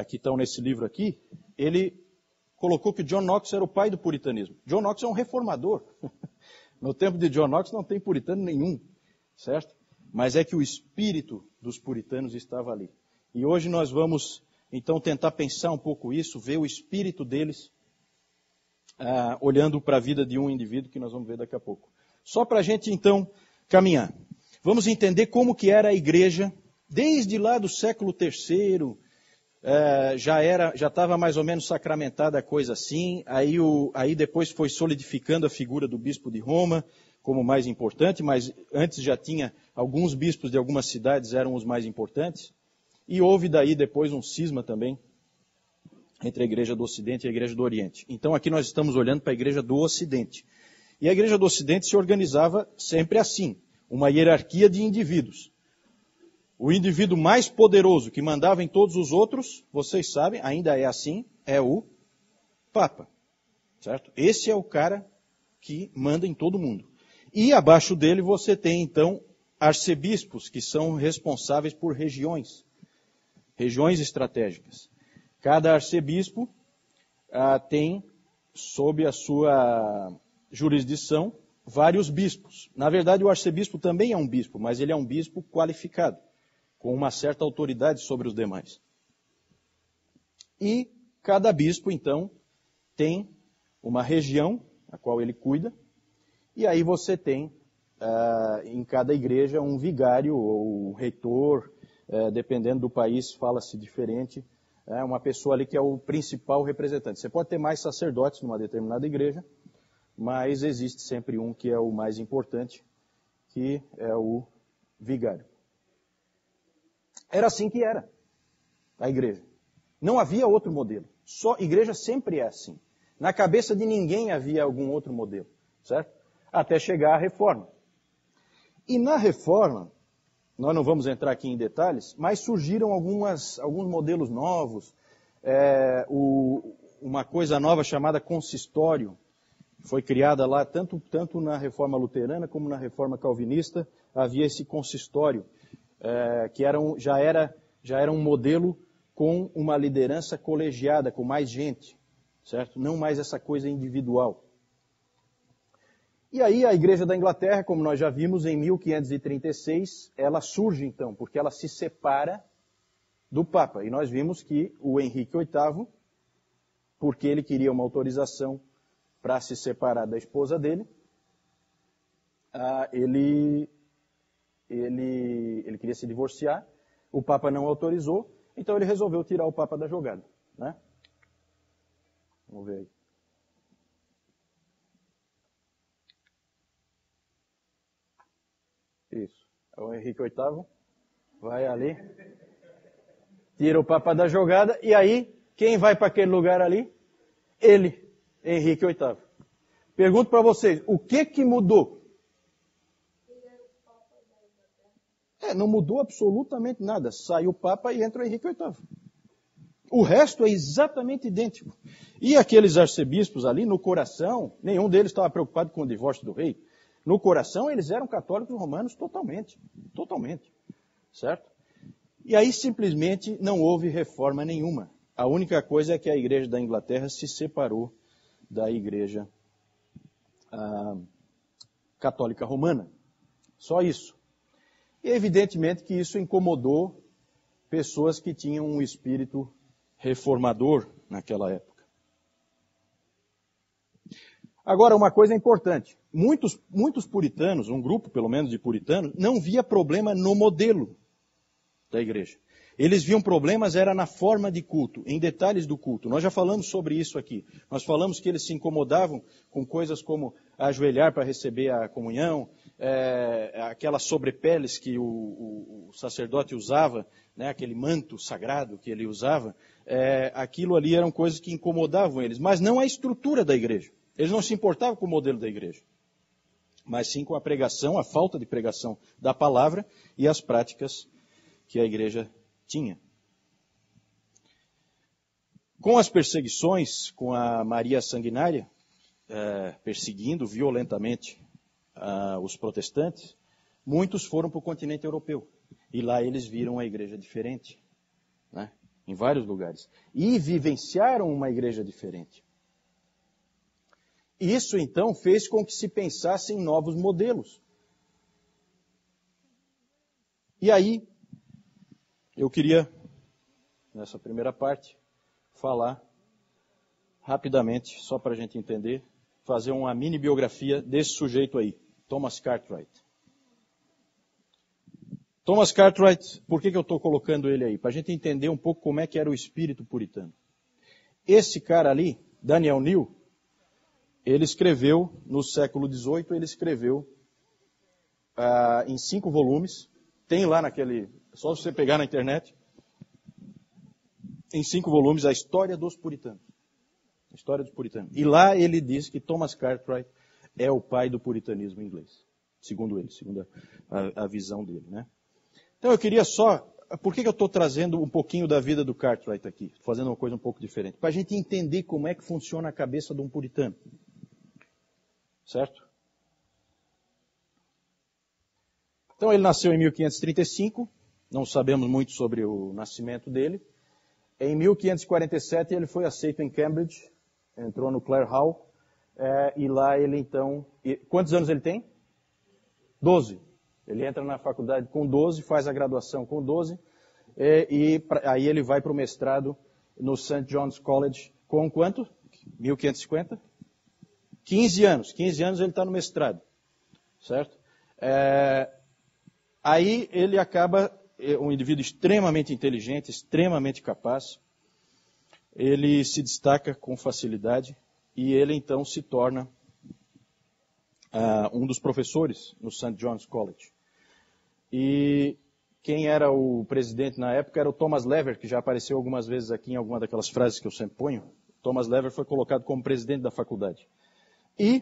[SPEAKER 1] que estão nesse livro aqui, ele colocou que John Knox era o pai do puritanismo. John Knox é um reformador. No tempo de John Knox não tem puritano nenhum, certo? Mas é que o espírito dos puritanos estava ali. E hoje nós vamos, então, tentar pensar um pouco isso, ver o espírito deles, olhando para a vida de um indivíduo, que nós vamos ver daqui a pouco. Só para a gente, então, caminhar. Vamos entender como que era a igreja, desde lá do século III, já estava mais ou menos sacramentada a coisa assim, aí depois foi solidificando a figura do bispo de Roma como mais importante, mas antes já tinha alguns bispos de algumas cidades eram os mais importantes, e houve daí depois um cisma também entre a igreja do Ocidente e a igreja do Oriente. Então aqui nós estamos olhando para a igreja do Ocidente. E a igreja do Ocidente se organizava sempre assim, uma hierarquia de indivíduos. O indivíduo mais poderoso que mandava em todos os outros, vocês sabem, ainda é assim, é o Papa. Certo? Esse é o cara que manda em todo mundo. E abaixo dele você tem, então, arcebispos, que são responsáveis por regiões estratégicas. Cada arcebispo tem, sob a sua jurisdição, vários bispos. Na verdade, o arcebispo também é um bispo, mas ele é um bispo qualificado, com uma certa autoridade sobre os demais. E cada bispo, então, tem uma região a qual ele cuida, e aí você tem em cada igreja um vigário ou um reitor, dependendo do país, fala-se diferente, uma pessoa ali que é o principal representante. Você pode ter mais sacerdotes numa determinada igreja, mas existe sempre um que é o mais importante, que é o vigário. Era assim que era a igreja. Não havia outro modelo. Só igreja sempre é assim. Na cabeça de ninguém havia algum outro modelo, certo? Até chegar à reforma. E na reforma, nós não vamos entrar aqui em detalhes, mas surgiram alguns modelos novos, uma coisa nova chamada consistório, foi criada lá tanto na reforma luterana como na reforma calvinista, havia esse consistório, que já era um modelo com uma liderança colegiada, com mais gente, certo? Não mais essa coisa individual. E aí a Igreja da Inglaterra, como nós já vimos, em 1536, ela surge então, porque ela se separa do Papa. E nós vimos que o Henrique VIII, porque ele queria uma autorização para se separar da esposa dele, ele queria se divorciar, o Papa não autorizou, então ele resolveu tirar o Papa da jogada, né? Vamos ver aí. Isso. O Henrique VIII vai ali, tira o Papa da jogada, e aí, quem vai para aquele lugar ali? Ele, Henrique VIII. Pergunto para vocês, o que mudou? Não mudou absolutamente nada. Saiu o Papa e entra o Henrique VIII. O resto é exatamente idêntico. E aqueles arcebispos ali, no coração, nenhum deles estava preocupado com o divórcio do rei. No coração, eles eram católicos romanos totalmente. Totalmente. Certo? E aí, simplesmente, não houve reforma nenhuma. A única coisa é que a Igreja da Inglaterra se separou da Igreja Católica Romana. Só isso. E evidentemente que isso incomodou pessoas que tinham um espírito reformador naquela época. Agora, uma coisa importante. Muitos puritanos, um grupo pelo menos de puritanos, não via problema no modelo da igreja. Eles viam problemas era na forma de culto, em detalhes do culto. Nós já falamos sobre isso aqui. Nós falamos que eles se incomodavam com coisas como ajoelhar para receber a comunhão, aquelas sobrepeles que o sacerdote usava, né, aquele manto sagrado que ele usava, aquilo ali eram coisas que incomodavam eles, mas não a estrutura da igreja. Eles não se importavam com o modelo da igreja, mas sim com a pregação, a falta de pregação da palavra e as práticas que a igreja tinha. Com as perseguições, com a Maria Sanguinária, perseguindo violentamente os protestantes, muitos foram para o continente europeu. E lá eles viram a igreja diferente, né, em vários lugares. E vivenciaram uma igreja diferente. Isso, então, fez com que se pensasse em novos modelos. E aí, eu queria, nessa primeira parte, falar rapidamente, só para a gente entender, fazer uma mini biografia desse sujeito aí, Thomas Cartwright. Thomas Cartwright, por que eu estou colocando ele aí? Para a gente entender um pouco como é que era o espírito puritano. Esse cara ali, Daniel New, ele escreveu, no século XVIII, ele escreveu em 5 volumes, tem lá naquele, só você pegar na internet, em 5 volumes, a história dos puritanos. A história dos puritanos. E lá ele diz que Thomas Cartwright é o pai do puritanismo inglês, segundo ele, segundo a visão dele, né? Então eu queria só... Por que eu estou trazendo um pouquinho da vida do Cartwright aqui? Estou fazendo uma coisa um pouco diferente. Para a gente entender como é que funciona a cabeça de um puritano. Certo? Então ele nasceu em 1535, não sabemos muito sobre o nascimento dele. Em 1547 ele foi aceito em Cambridge, entrou no Clare Hall, e lá ele então... Quantos anos ele tem? 12. Ele entra na faculdade com 12, faz a graduação com 12, aí ele vai para o mestrado no St. John's College com quanto? 1550? 15 anos. 15 anos ele está no mestrado. Certo? Aí ele acaba um indivíduo extremamente inteligente, extremamente capaz. Ele se destaca com facilidade e ele então se torna um dos professores no St. John's College. E quem era o presidente na época era o Thomas Lever, que já apareceu algumas vezes aqui em alguma daquelas frases que eu sempre ponho. Thomas Lever foi colocado como presidente da faculdade. E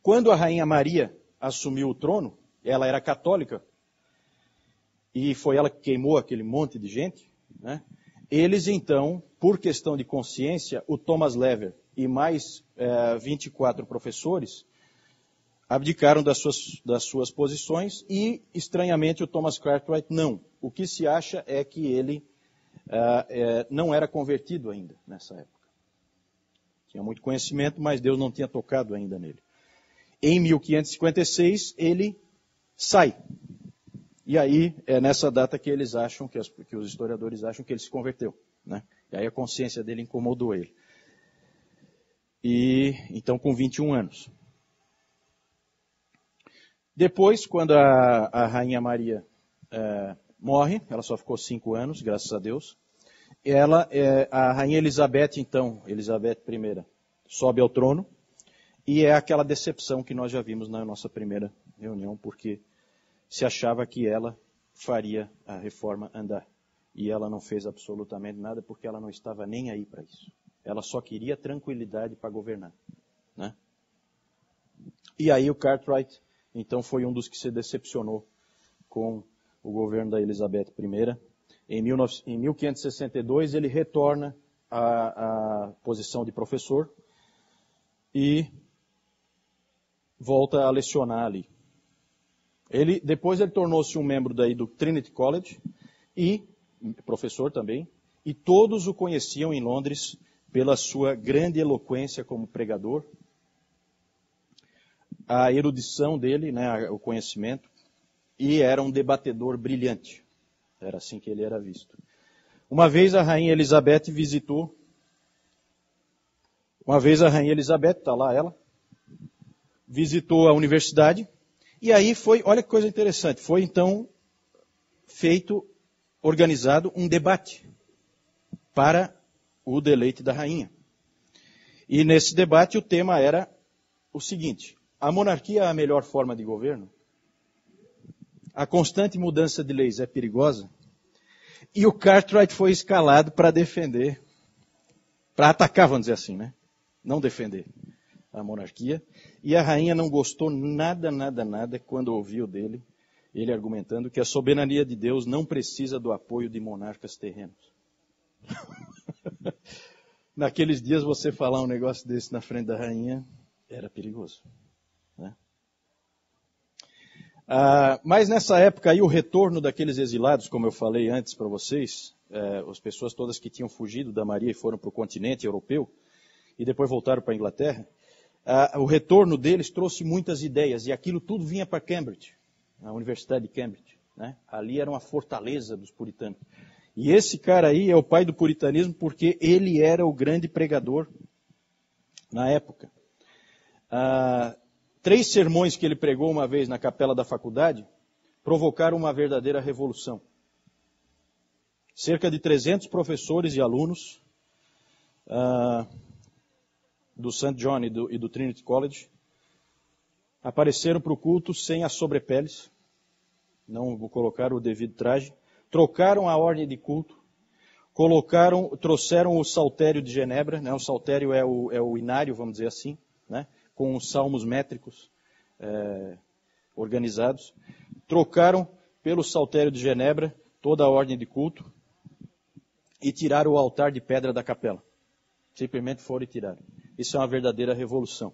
[SPEAKER 1] quando a Rainha Maria assumiu o trono, ela era católica, e foi ela que queimou aquele monte de gente, né? Eles então, por questão de consciência, o Thomas Lever e mais 24 professores abdicaram das suas posições e, estranhamente, o Thomas Cartwright não. O que se acha é que ele não era convertido ainda nessa época. Tinha muito conhecimento, mas Deus não tinha tocado ainda nele. Em 1556, ele sai. E aí, é nessa data que eles acham, que os historiadores acham que ele se converteu, né? E aí a consciência dele incomodou ele. E então, com 21 anos. Depois, quando a Rainha Maria morre, ela só ficou 5 anos, graças a Deus, a Rainha Elizabeth, então, Elizabeth I, sobe ao trono, e é aquela decepção que nós já vimos na nossa primeira reunião, porque se achava que ela faria a reforma andar. E ela não fez absolutamente nada, porque ela não estava nem aí para isso. Ela só queria tranquilidade para governar, né? E aí o Cartwright, então, foi um dos que se decepcionou com o governo da Elizabeth I. Em 1562, ele retorna à posição de professor e volta a lecionar ali. Depois ele tornou-se um membro daí do Trinity College, e professor também, e todos o conheciam em Londres pela sua grande eloquência como pregador, a erudição dele, né, o conhecimento, e era um debatedor brilhante. Era assim que ele era visto. Uma vez a Rainha Elizabeth está lá ela, visitou a universidade, e aí olha que coisa interessante, foi então organizado um debate para o deleite da rainha. E nesse debate o tema era o seguinte: a monarquia é a melhor forma de governo? A constante mudança de leis é perigosa? E o Cartwright foi escalado para defender, para atacar, vamos dizer assim, né? Não defender a monarquia. E a rainha não gostou nada quando ouviu dele, ele argumentando que a soberania de Deus não precisa do apoio de monarcas terrenos. Naqueles dias você falar um negócio desse na frente da rainha era perigoso, né? Mas nessa época aí o retorno daqueles exilados, como eu falei antes para vocês, as pessoas todas que tinham fugido da Maria e foram para o continente europeu e depois voltaram para a Inglaterra, o retorno deles trouxe muitas ideias e aquilo tudo vinha para Cambridge, a Universidade de Cambridge, né? Ali era uma fortaleza dos puritanos. E esse cara aí é o pai do puritanismo porque ele era o grande pregador na época. 3 sermões que ele pregou uma vez na capela da faculdade provocaram uma verdadeira revolução. Cerca de 300 professores e alunos do St. John e do Trinity College apareceram para o culto sem as sobrepeles, não vou colocar o devido traje, trocaram a ordem de culto, trouxeram o saltério de Genebra, né? O saltério é o inário, vamos dizer assim, né? Com os salmos métricos organizados, trocaram pelo saltério de Genebra toda a ordem de culto e tiraram o altar de pedra da capela. Simplesmente foram e tiraram. Isso é uma verdadeira revolução.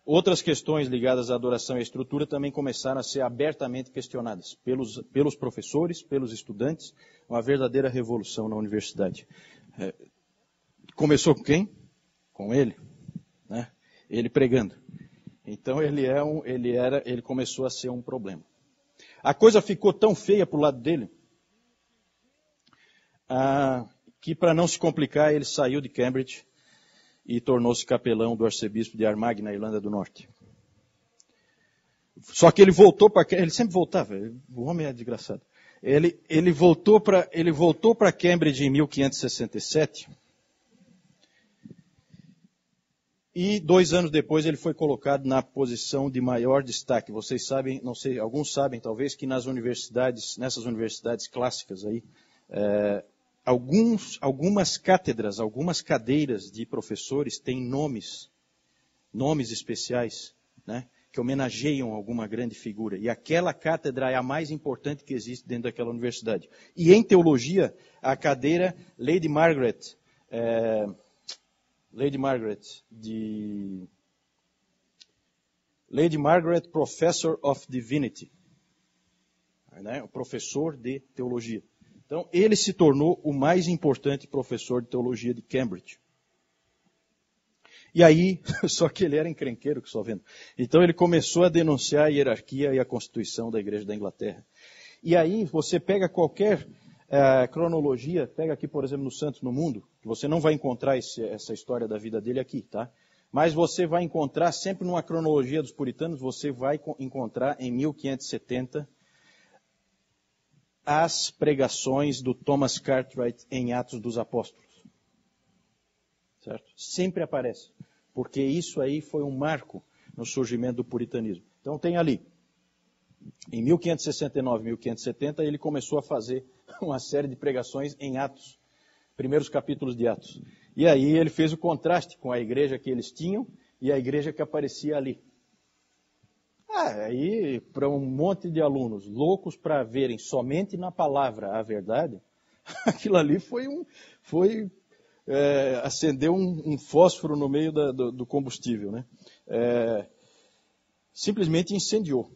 [SPEAKER 1] Outras questões ligadas à adoração e à estrutura também começaram a ser abertamente questionadas pelos professores, pelos estudantes. Uma verdadeira revolução na universidade. Começou com quem? Com ele, né? Ele pregando. Então ele começou a ser um problema. A coisa ficou tão feia para o lado dele, que para não se complicar, ele saiu de Cambridge e tornou-se capelão do arcebispo de Armagh, na Irlanda do Norte. Só que ele voltou para... Ele sempre voltava, o homem é desgraçado. Ele voltou para Cambridge em 1567, e 2 anos depois ele foi colocado na posição de maior destaque. Vocês sabem, não sei, alguns sabem talvez, que nessas universidades clássicas aí, algumas cátedras, algumas cadeiras de professores têm nomes especiais, né, que homenageiam alguma grande figura. E aquela cátedra é a mais importante que existe dentro daquela universidade. E em teologia, a cadeira Lady Margaret Professor of Divinity, né, o professor de teologia. Então, ele se tornou o mais importante professor de teologia de Cambridge. E aí, só que ele era encrenqueiro, que só vendo. Então, ele começou a denunciar a hierarquia e a constituição da Igreja da Inglaterra. E aí, você pega qualquer cronologia, pega aqui, por exemplo, no Santos no Mundo, que você não vai encontrar essa história da vida dele aqui, tá? Mas você vai encontrar, sempre numa cronologia dos puritanos, você vai encontrar em 1570 as pregações do Thomas Cartwright em Atos dos Apóstolos. Certo? Sempre aparece, porque isso aí foi um marco no surgimento do puritanismo. Então tem ali, em 1569, 1570, ele começou a fazer uma série de pregações em Atos, primeiros capítulos de Atos. E aí ele fez o contraste com a igreja que eles tinham e a igreja que aparecia ali. Aí, para um monte de alunos loucos para verem somente na palavra a verdade, aquilo ali acendeu um fósforo no meio do combustível, né? Simplesmente incendiou.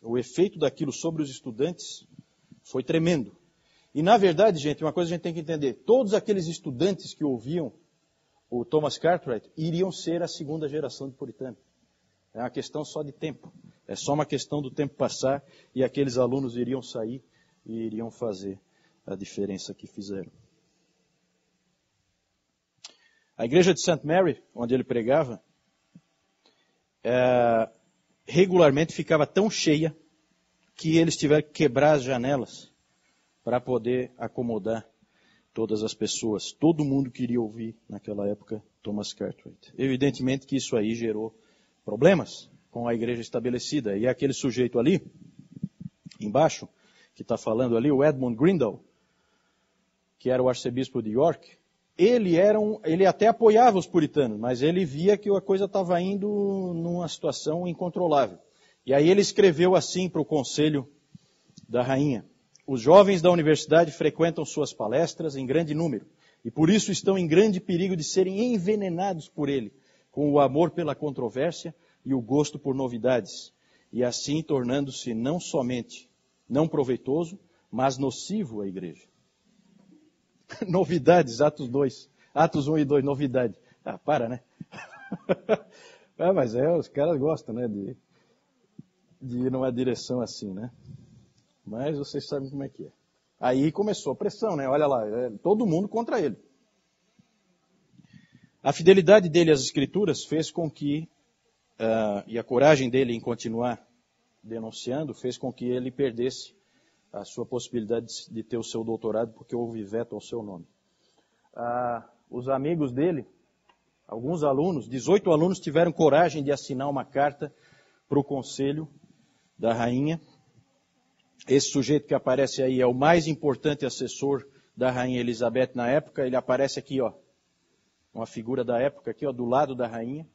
[SPEAKER 1] O efeito daquilo sobre os estudantes foi tremendo. E na verdade, gente, uma coisa a gente tem que entender, todos aqueles estudantes que ouviam o Thomas Cartwright iriam ser a segunda geração de puritanos. É uma questão só de tempo. É só uma questão do tempo passar e aqueles alunos iriam sair e iriam fazer a diferença que fizeram. A igreja de St. Mary, onde ele pregava, regularmente ficava tão cheia que eles tiveram que quebrar as janelas para poder acomodar todas as pessoas. Todo mundo queria ouvir, naquela época, Thomas Cartwright. Evidentemente que isso aí gerou problemas com a igreja estabelecida. E aquele sujeito ali, embaixo, que está falando ali, o Edmund Grindal, que era o arcebispo de York, ele até apoiava os puritanos, mas ele via que a coisa estava indo numa situação incontrolável. E aí ele escreveu assim para o conselho da rainha: os jovens da universidade frequentam suas palestras em grande número, e por isso estão em grande perigo de serem envenenados por ele, com o amor pela controvérsia e o gosto por novidades, e assim tornando-se não somente não proveitoso, mas nocivo à igreja. Novidades, Atos 2, Atos 1 e 2, novidade. Para, né? Mas os caras gostam, né, de ir numa direção assim, né? Mas vocês sabem como é que é. Aí começou a pressão, né? Olha lá, todo mundo contra ele. A fidelidade dele às Escrituras fez com que, e a coragem dele em continuar denunciando, fez com que ele perdesse a sua possibilidade de ter o seu doutorado, porque houve veto ao seu nome. Os amigos dele, alguns alunos, 18 alunos, tiveram coragem de assinar uma carta para o conselho da rainha. Esse sujeito que aparece aí é o mais importante assessor da rainha Elizabeth na época. Ele aparece aqui, ó, uma figura da época aqui, ó, do lado da rainha,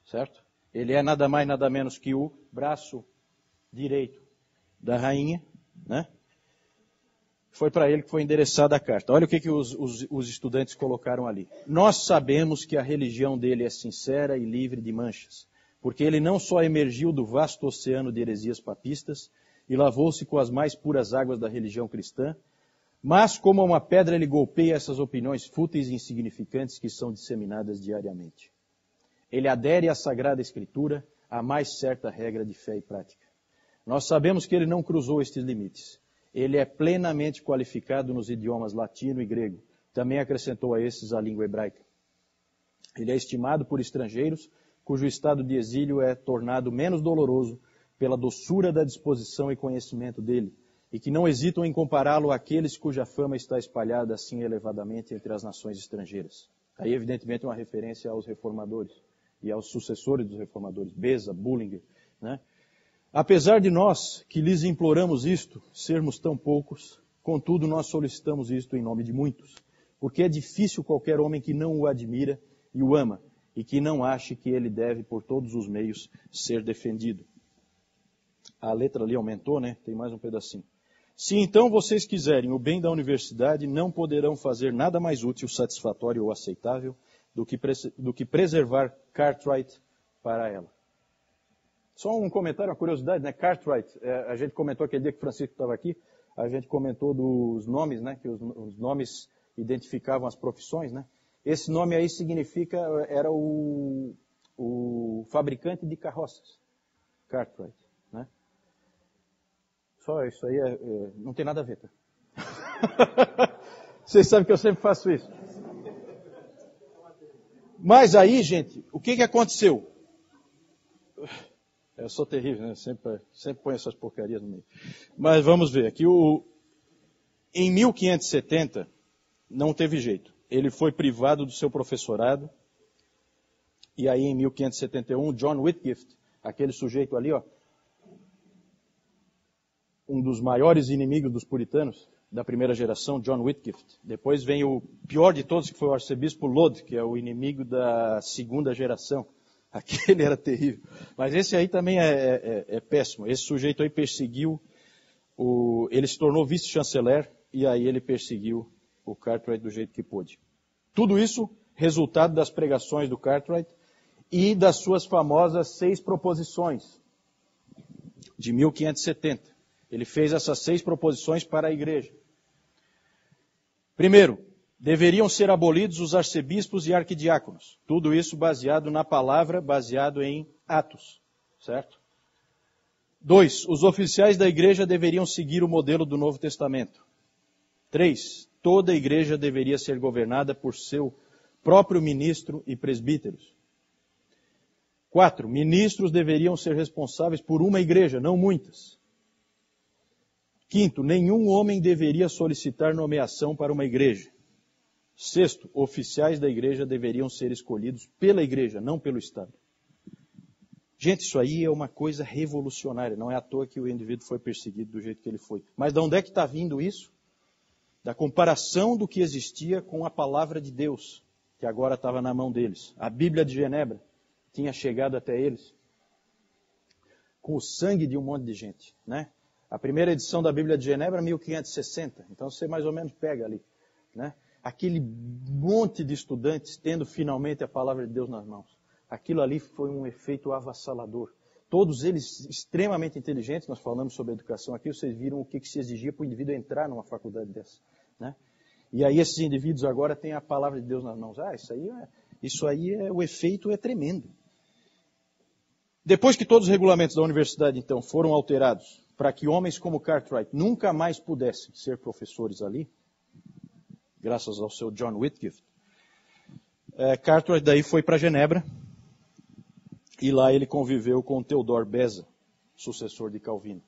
[SPEAKER 1] certo? Ele é nada mais, nada menos que o braço direito da rainha, né? Foi para ele que foi endereçada a carta. Olha o que os estudantes colocaram ali. Nós sabemos que a religião dele é sincera e livre de manchas, porque ele não só emergiu do vasto oceano de heresias papistas e lavou-se com as mais puras águas da religião cristã, mas como uma pedra ele golpeia essas opiniões fúteis e insignificantes que são disseminadas diariamente. Ele adere à Sagrada Escritura, à mais certa regra de fé e prática. Nós sabemos que ele não cruzou estes limites. Ele é plenamente qualificado nos idiomas latino e grego. Também acrescentou a esses a língua hebraica. Ele é estimado por estrangeiros, cujo estado de exílio é tornado menos doloroso pela doçura da disposição e conhecimento dele, e que não hesitam em compará-lo àqueles cuja fama está espalhada assim elevadamente entre as nações estrangeiras. Aí, evidentemente, uma referência aos reformadores e aos sucessores dos reformadores, Beza, Bullinger, né? Apesar de nós, que lhes imploramos isto, sermos tão poucos, contudo nós solicitamos isto em nome de muitos, porque é difícil qualquer homem que não o admira e o ama, e que não ache que ele deve, por todos os meios, ser defendido. A letra ali aumentou, né? Tem mais um pedacinho. Se então vocês quiserem o bem da universidade, não poderão fazer nada mais útil, satisfatório ou aceitável do que preservar Cartwright para ela. Só um comentário, uma curiosidade, né? Cartwright, a gente comentou aquele dia que o Francisco estava aqui, a gente comentou dos nomes, né? Que os nomes identificavam as profissões, né? Esse nome aí significa, era o fabricante de carroças, Cartwright, né? Só isso aí, não tem nada a ver, tá? Vocês sabem que eu sempre faço isso. Mas aí, gente, o que aconteceu? Eu sou terrível, né? Sempre ponho essas porcarias no meio. Mas vamos ver. Aqui em 1570, não teve jeito. Ele foi privado do seu professorado. E aí, em 1571, John Whitgift, aquele sujeito ali, ó, um dos maiores inimigos dos puritanos da primeira geração, John Whitgift. Depois vem o pior de todos, que foi o arcebispo Laud, que é o inimigo da segunda geração. Aquele era terrível. Mas esse aí também é péssimo. Esse sujeito aí perseguiu, ele se tornou vice-chanceler e aí ele perseguiu o Cartwright do jeito que pôde. Tudo isso resultado das pregações do Cartwright e das suas famosas 6 proposições de 1570. Ele fez essas 6 proposições para a igreja. Primeiro, deveriam ser abolidos os arcebispos e arquidiáconos. Tudo isso baseado na palavra, baseado em Atos, certo? 2, os oficiais da igreja deveriam seguir o modelo do Novo Testamento. 3, toda a igreja deveria ser governada por seu próprio ministro e presbíteros. 4, ministros deveriam ser responsáveis por uma igreja, não muitas. 5, nenhum homem deveria solicitar nomeação para uma igreja. 6, oficiais da igreja deveriam ser escolhidos pela igreja, não pelo Estado. Gente, isso aí é uma coisa revolucionária. Não é à toa que o indivíduo foi perseguido do jeito que ele foi. Mas de onde é que está vindo isso? Da comparação do que existia com a palavra de Deus, que agora estava na mão deles. A Bíblia de Genebra tinha chegado até eles com o sangue de um monte de gente, né? A primeira edição da Bíblia de Genebra, 1560. Então você mais ou menos pega ali, né? Aquele monte de estudantes tendo finalmente a palavra de Deus nas mãos. Aquilo ali foi um efeito avassalador. Todos eles extremamente inteligentes, nós falamos sobre educação aqui, vocês viram o que se exigia para o indivíduo entrar numa faculdade dessa, né? E aí esses indivíduos agora têm a palavra de Deus nas mãos. Isso aí o efeito é tremendo. Depois que todos os regulamentos da universidade, então, foram alterados para que homens como Cartwright nunca mais pudessem ser professores ali, graças ao seu John Whitgift, Cartwright daí foi para Genebra e lá ele conviveu com Theodor Beza, sucessor de Calvino,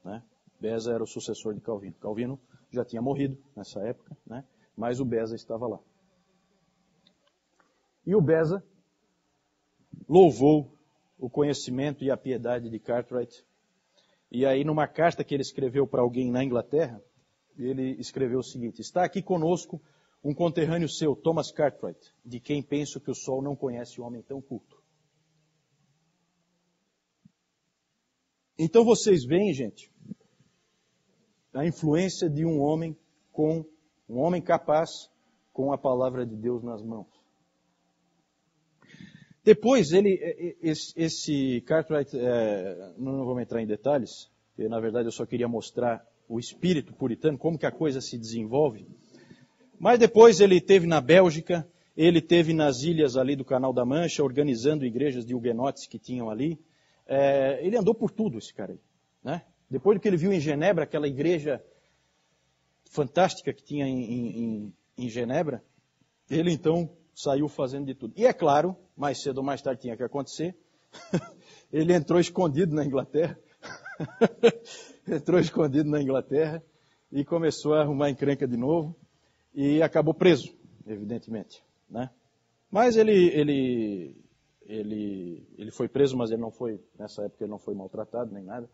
[SPEAKER 1] né? Beza era o sucessor de Calvino. Calvino já tinha morrido nessa época, né? Mas o Beza estava lá. E o Beza louvou o conhecimento e a piedade de Cartwright. E aí, numa carta que ele escreveu para alguém na Inglaterra, ele escreveu o seguinte: está aqui conosco um conterrâneo seu, Thomas Cartwright, de quem penso que o sol não conhece um homem tão culto. Então vocês veem, gente, a influência de um homem capaz com a palavra de Deus nas mãos. Depois, esse Cartwright, não vou entrar em detalhes, porque na verdade eu só queria mostrar o espírito puritano, como que a coisa se desenvolve. Mas depois ele esteve na Bélgica, ele esteve nas ilhas ali do Canal da Mancha, organizando igrejas de huguenotes que tinham ali. Ele andou por tudo, esse cara aí, né? Depois do que ele viu em Genebra, aquela igreja fantástica que tinha em Genebra, ele então saiu fazendo de tudo. E é claro, mais cedo ou mais tarde tinha que acontecer, ele entrou escondido na Inglaterra, e começou a arrumar encrenca de novo, e acabou preso, evidentemente, né? Mas ele foi preso, mas ele não foi, nessa época ele não foi maltratado nem nada,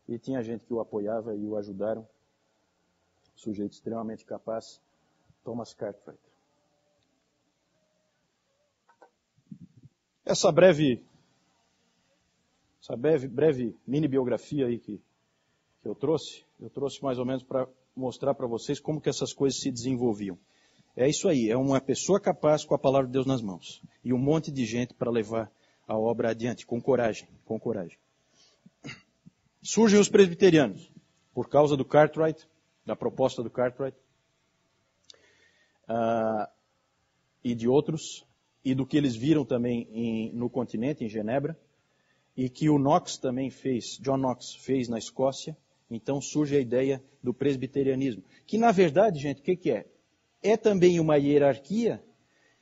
[SPEAKER 1] e tinha gente que o apoiava e o ajudaram, sujeito extremamente capaz, Thomas Cartwright. Essa breve mini biografia aí que eu trouxe mais ou menos para mostrar para vocês como que essas coisas se desenvolviam. É isso aí, é uma pessoa capaz com a palavra de Deus nas mãos. E um monte de gente para levar a obra adiante, com coragem. Surgem os presbiterianos, por causa do Cartwright, da proposta do Cartwright, e de outros, e do que eles viram também no continente, em Genebra, e que o Knox também fez, John Knox fez na Escócia. Então surge a ideia do presbiterianismo, que na verdade, gente, o que é? É também uma hierarquia,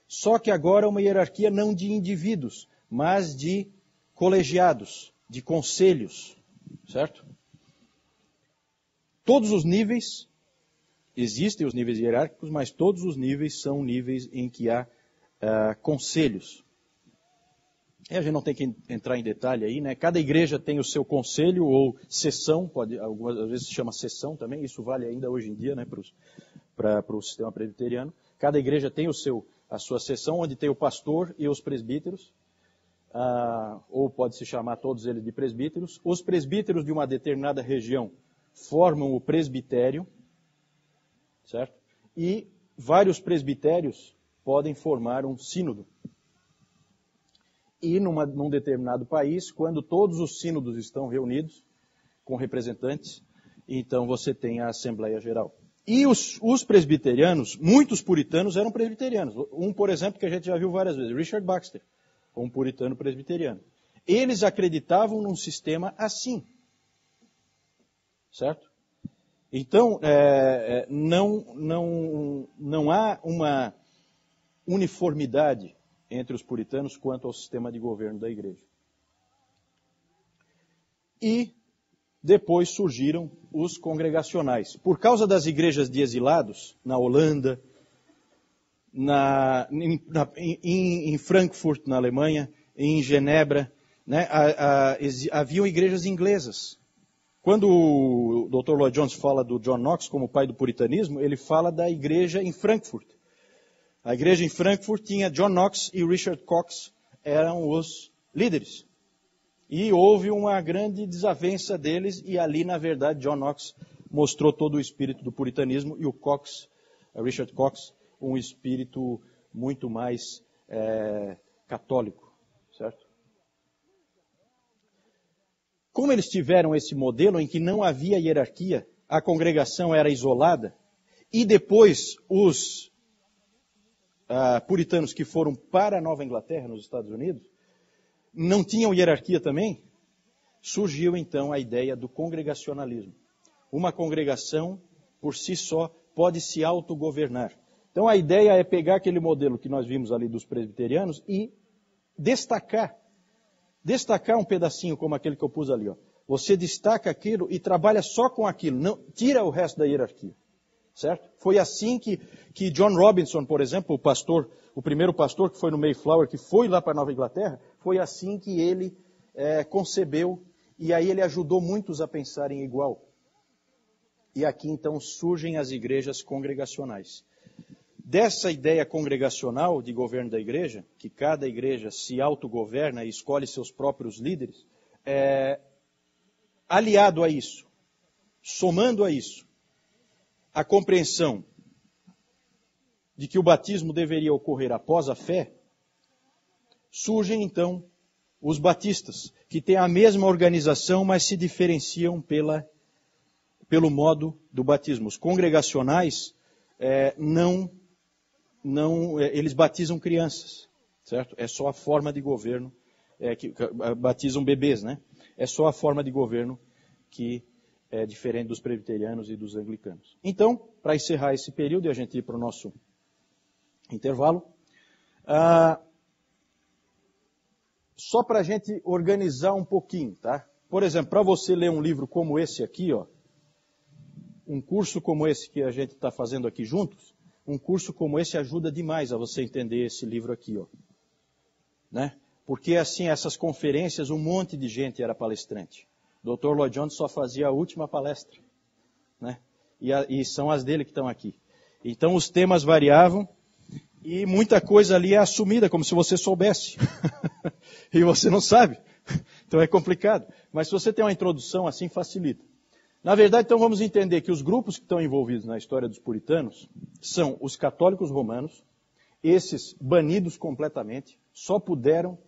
[SPEAKER 1] só que agora uma hierarquia não de indivíduos, mas de colegiados, de conselhos, certo? Todos os níveis, existem os níveis hierárquicos, mas todos os níveis são níveis em que há conselhos. E a gente não tem que entrar em detalhe aí, né? Cada igreja tem o seu conselho ou sessão, algumas vezes se chama sessão também, isso vale ainda hoje em dia, né, para o sistema presbiteriano. Cada igreja tem a sua sessão, onde tem o pastor e os presbíteros, ou pode se chamar todos eles de presbíteros. Os presbíteros de uma determinada região formam o presbitério, certo? E vários presbitérios podem formar um sínodo. E num determinado país, quando todos os sínodos estão reunidos, com representantes, então você tem a Assembleia Geral. E os presbiterianos, muitos puritanos eram presbiterianos. Um, por exemplo, que a gente já viu várias vezes, Richard Baxter, um puritano presbiteriano. Eles acreditavam num sistema assim, certo? Então, não há uma uniformidade entre os puritanos quanto ao sistema de governo da igreja. E depois surgiram os congregacionais. Por causa das igrejas de exilados, na Holanda, em Frankfurt, na Alemanha, em Genebra, né, haviam igrejas inglesas. Quando o Dr. Lloyd Jones fala do John Knox como pai do puritanismo, ele fala da igreja em Frankfurt. A igreja em Frankfurt tinha John Knox e Richard Cox, eram os líderes. E houve uma grande desavença deles, e ali, na verdade, John Knox mostrou todo o espírito do puritanismo, e o Richard Cox, um espírito muito mais católico, certo? Como eles tiveram esse modelo em que não havia hierarquia, a congregação era isolada, e depois os puritanos que foram para a Nova Inglaterra, nos Estados Unidos, não tinham hierarquia também, surgiu então a ideia do congregacionalismo. Uma congregação, por si só, pode se autogovernar. Então a ideia é pegar aquele modelo que nós vimos ali dos presbiterianos e destacar um pedacinho como aquele que eu pus ali. Ó. Você destaca aquilo e trabalha só com aquilo, não tira o resto da hierarquia. Certo? Foi assim que John Robinson, por exemplo, o primeiro pastor que foi no Mayflower, que foi lá para a Nova Inglaterra, foi assim que ele concebeu, e aí ele ajudou muitos a pensarem igual. E aqui então surgem as igrejas congregacionais. Dessa ideia congregacional de governo da igreja, que cada igreja se autogoverna e escolhe seus próprios líderes, aliado a isso, somando a isso, a compreensão de que o batismo deveria ocorrer após a fé, surgem então os batistas, que têm a mesma organização, mas se diferenciam pelo modo do batismo. Os congregacionais eles batizam crianças, certo? É só a forma de governo, que batizam bebês, né? É só a forma de governo que é diferente dos presbiterianos e dos anglicanos. Então, para encerrar esse período e a gente ir para o nosso intervalo, só para a gente organizar um pouquinho, tá? Por exemplo, para você ler um livro como esse aqui, ó, um curso como esse que a gente está fazendo aqui juntos, um curso como esse ajuda demais a você entender esse livro aqui, ó, né? Porque assim, essas conferências, um monte de gente era palestrante. O Dr. Lloyd Jones só fazia a última palestra, né? E são as dele que estão aqui. Então os temas variavam e muita coisa ali é assumida como se você soubesse. E você não sabe. Então é complicado. Mas se você tem uma introdução assim, facilita. Na verdade, então vamos entender que os grupos que estão envolvidos na história dos puritanos são os católicos romanos, esses banidos completamente, só puderam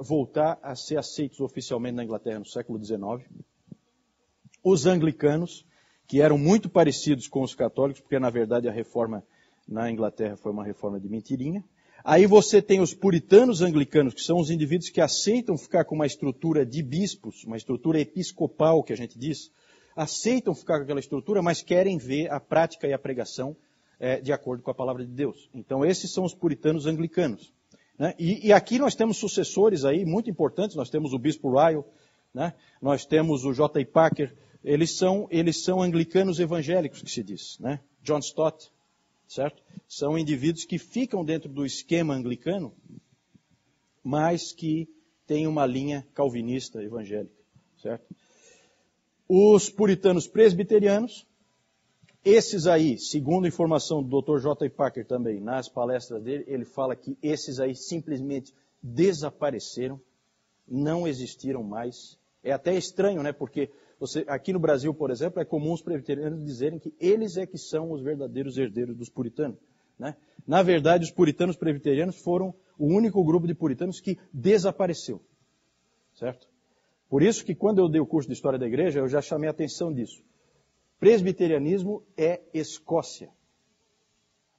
[SPEAKER 1] voltar a ser aceitos oficialmente na Inglaterra no século XIX. Os anglicanos, que eram muito parecidos com os católicos, porque na verdade a reforma na Inglaterra foi uma reforma de mentirinha. Aí você tem os puritanos anglicanos, que são os indivíduos que aceitam ficar com uma estrutura de bispos, uma estrutura episcopal, que a gente diz, aceitam ficar com aquela estrutura, mas querem ver a prática e a pregação de acordo com a palavra de Deus. Então esses são os puritanos anglicanos, né? E aqui nós temos sucessores aí muito importantes, nós temos o bispo Ryle, né? Nós temos o J. Packer, eles são anglicanos evangélicos, que se diz, né? John Stott, certo? São indivíduos que ficam dentro do esquema anglicano, mas que têm uma linha calvinista evangélica, certo? Os puritanos presbiterianos, esses aí, segundo a informação do Dr. J. Packer também, nas palestras dele, ele fala que esses aí simplesmente desapareceram, não existiram mais. É até estranho, né? Porque aqui no Brasil, por exemplo, é comum os presbiterianos dizerem que eles é que são os verdadeiros herdeiros dos puritanos, né? Na verdade, os puritanos presbiterianos foram o único grupo de puritanos que desapareceu, certo? Por isso que quando eu dei o curso de História da Igreja, eu já chamei a atenção disso. Presbiterianismo é Escócia,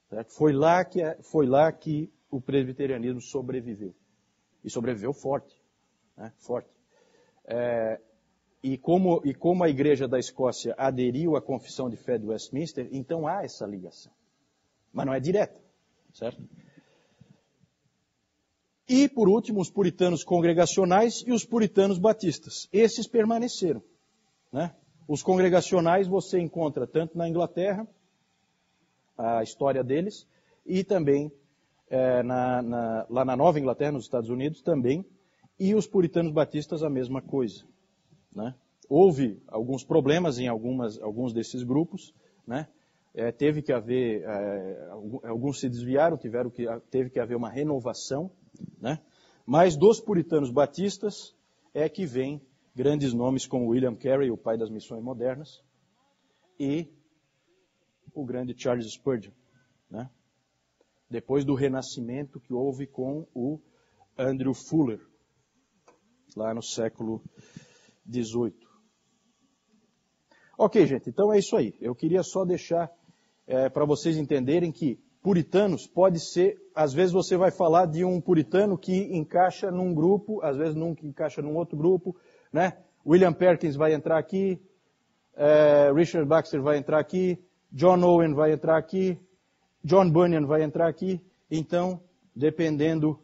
[SPEAKER 1] certo? Foi lá que o presbiterianismo sobreviveu. E sobreviveu forte, né? Forte. E como a Igreja da Escócia aderiu à Confissão de Fé de Westminster, então há essa ligação. Mas não é direta, certo? E, por último, os puritanos congregacionais e os puritanos batistas. Esses permaneceram, né? Os congregacionais você encontra tanto na Inglaterra, a história deles, e também lá na Nova Inglaterra, nos Estados Unidos, também. E os puritanos batistas, a mesma coisa, né? Houve alguns problemas em alguns desses grupos, né? Teve que haver, alguns se desviaram, teve que haver uma renovação, né? Mas dos puritanos batistas é que vem grandes nomes como William Carey, o pai das missões modernas, e o grande Charles Spurgeon, né? Depois do renascimento que houve com o Andrew Fuller, lá no século XVIII. Ok, gente, então é isso aí. Eu queria só deixar para vocês entenderem que puritanos pode ser, às vezes você vai falar de um puritano que encaixa num grupo, às vezes num que encaixa num outro grupo, né? William Perkins vai entrar aqui, Richard Baxter vai entrar aqui, John Owen vai entrar aqui, John Bunyan vai entrar aqui. Então, dependendo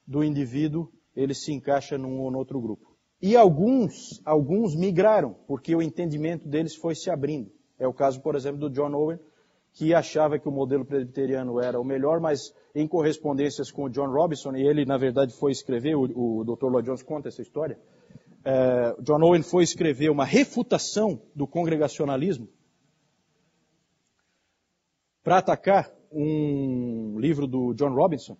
[SPEAKER 1] do indivíduo, ele se encaixa num ou no outro grupo. E alguns migraram, porque o entendimento deles foi se abrindo. É o caso, por exemplo, do John Owen, que achava que o modelo presbiteriano era o melhor, mas em correspondências com o John Robinson, e ele, na verdade, foi escrever, o Dr. Lloyd Jones conta essa história, John Owen foi escrever uma refutação do congregacionalismo para atacar um livro do John Robinson.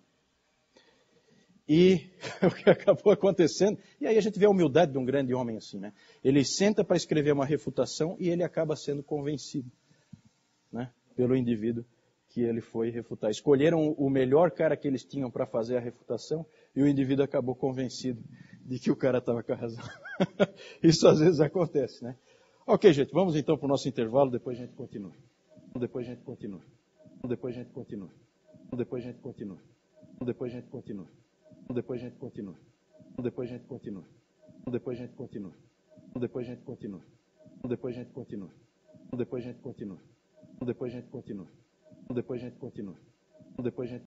[SPEAKER 1] E o que acabou acontecendo, e aí a gente vê a humildade de um grande homem assim, né? Ele senta para escrever uma refutação e ele acaba sendo convencido, né, pelo indivíduo que ele foi refutar. Escolheram o melhor cara que eles tinham para fazer a refutação e o indivíduo acabou convencido de que o cara estava com a razão. Isso às vezes acontece, né? Ok, gente, vamos então para o nosso intervalo, depois a gente continua. Depois a gente continua. Depois a gente continua. Depois a gente continua. Depois a gente continua. Depois a gente continua. Depois a gente continua. Depois a gente continua. Depois a gente continua. Depois a gente continua. Depois a gente continua. Depois a gente continua. Depois a gente continua. Depois a gente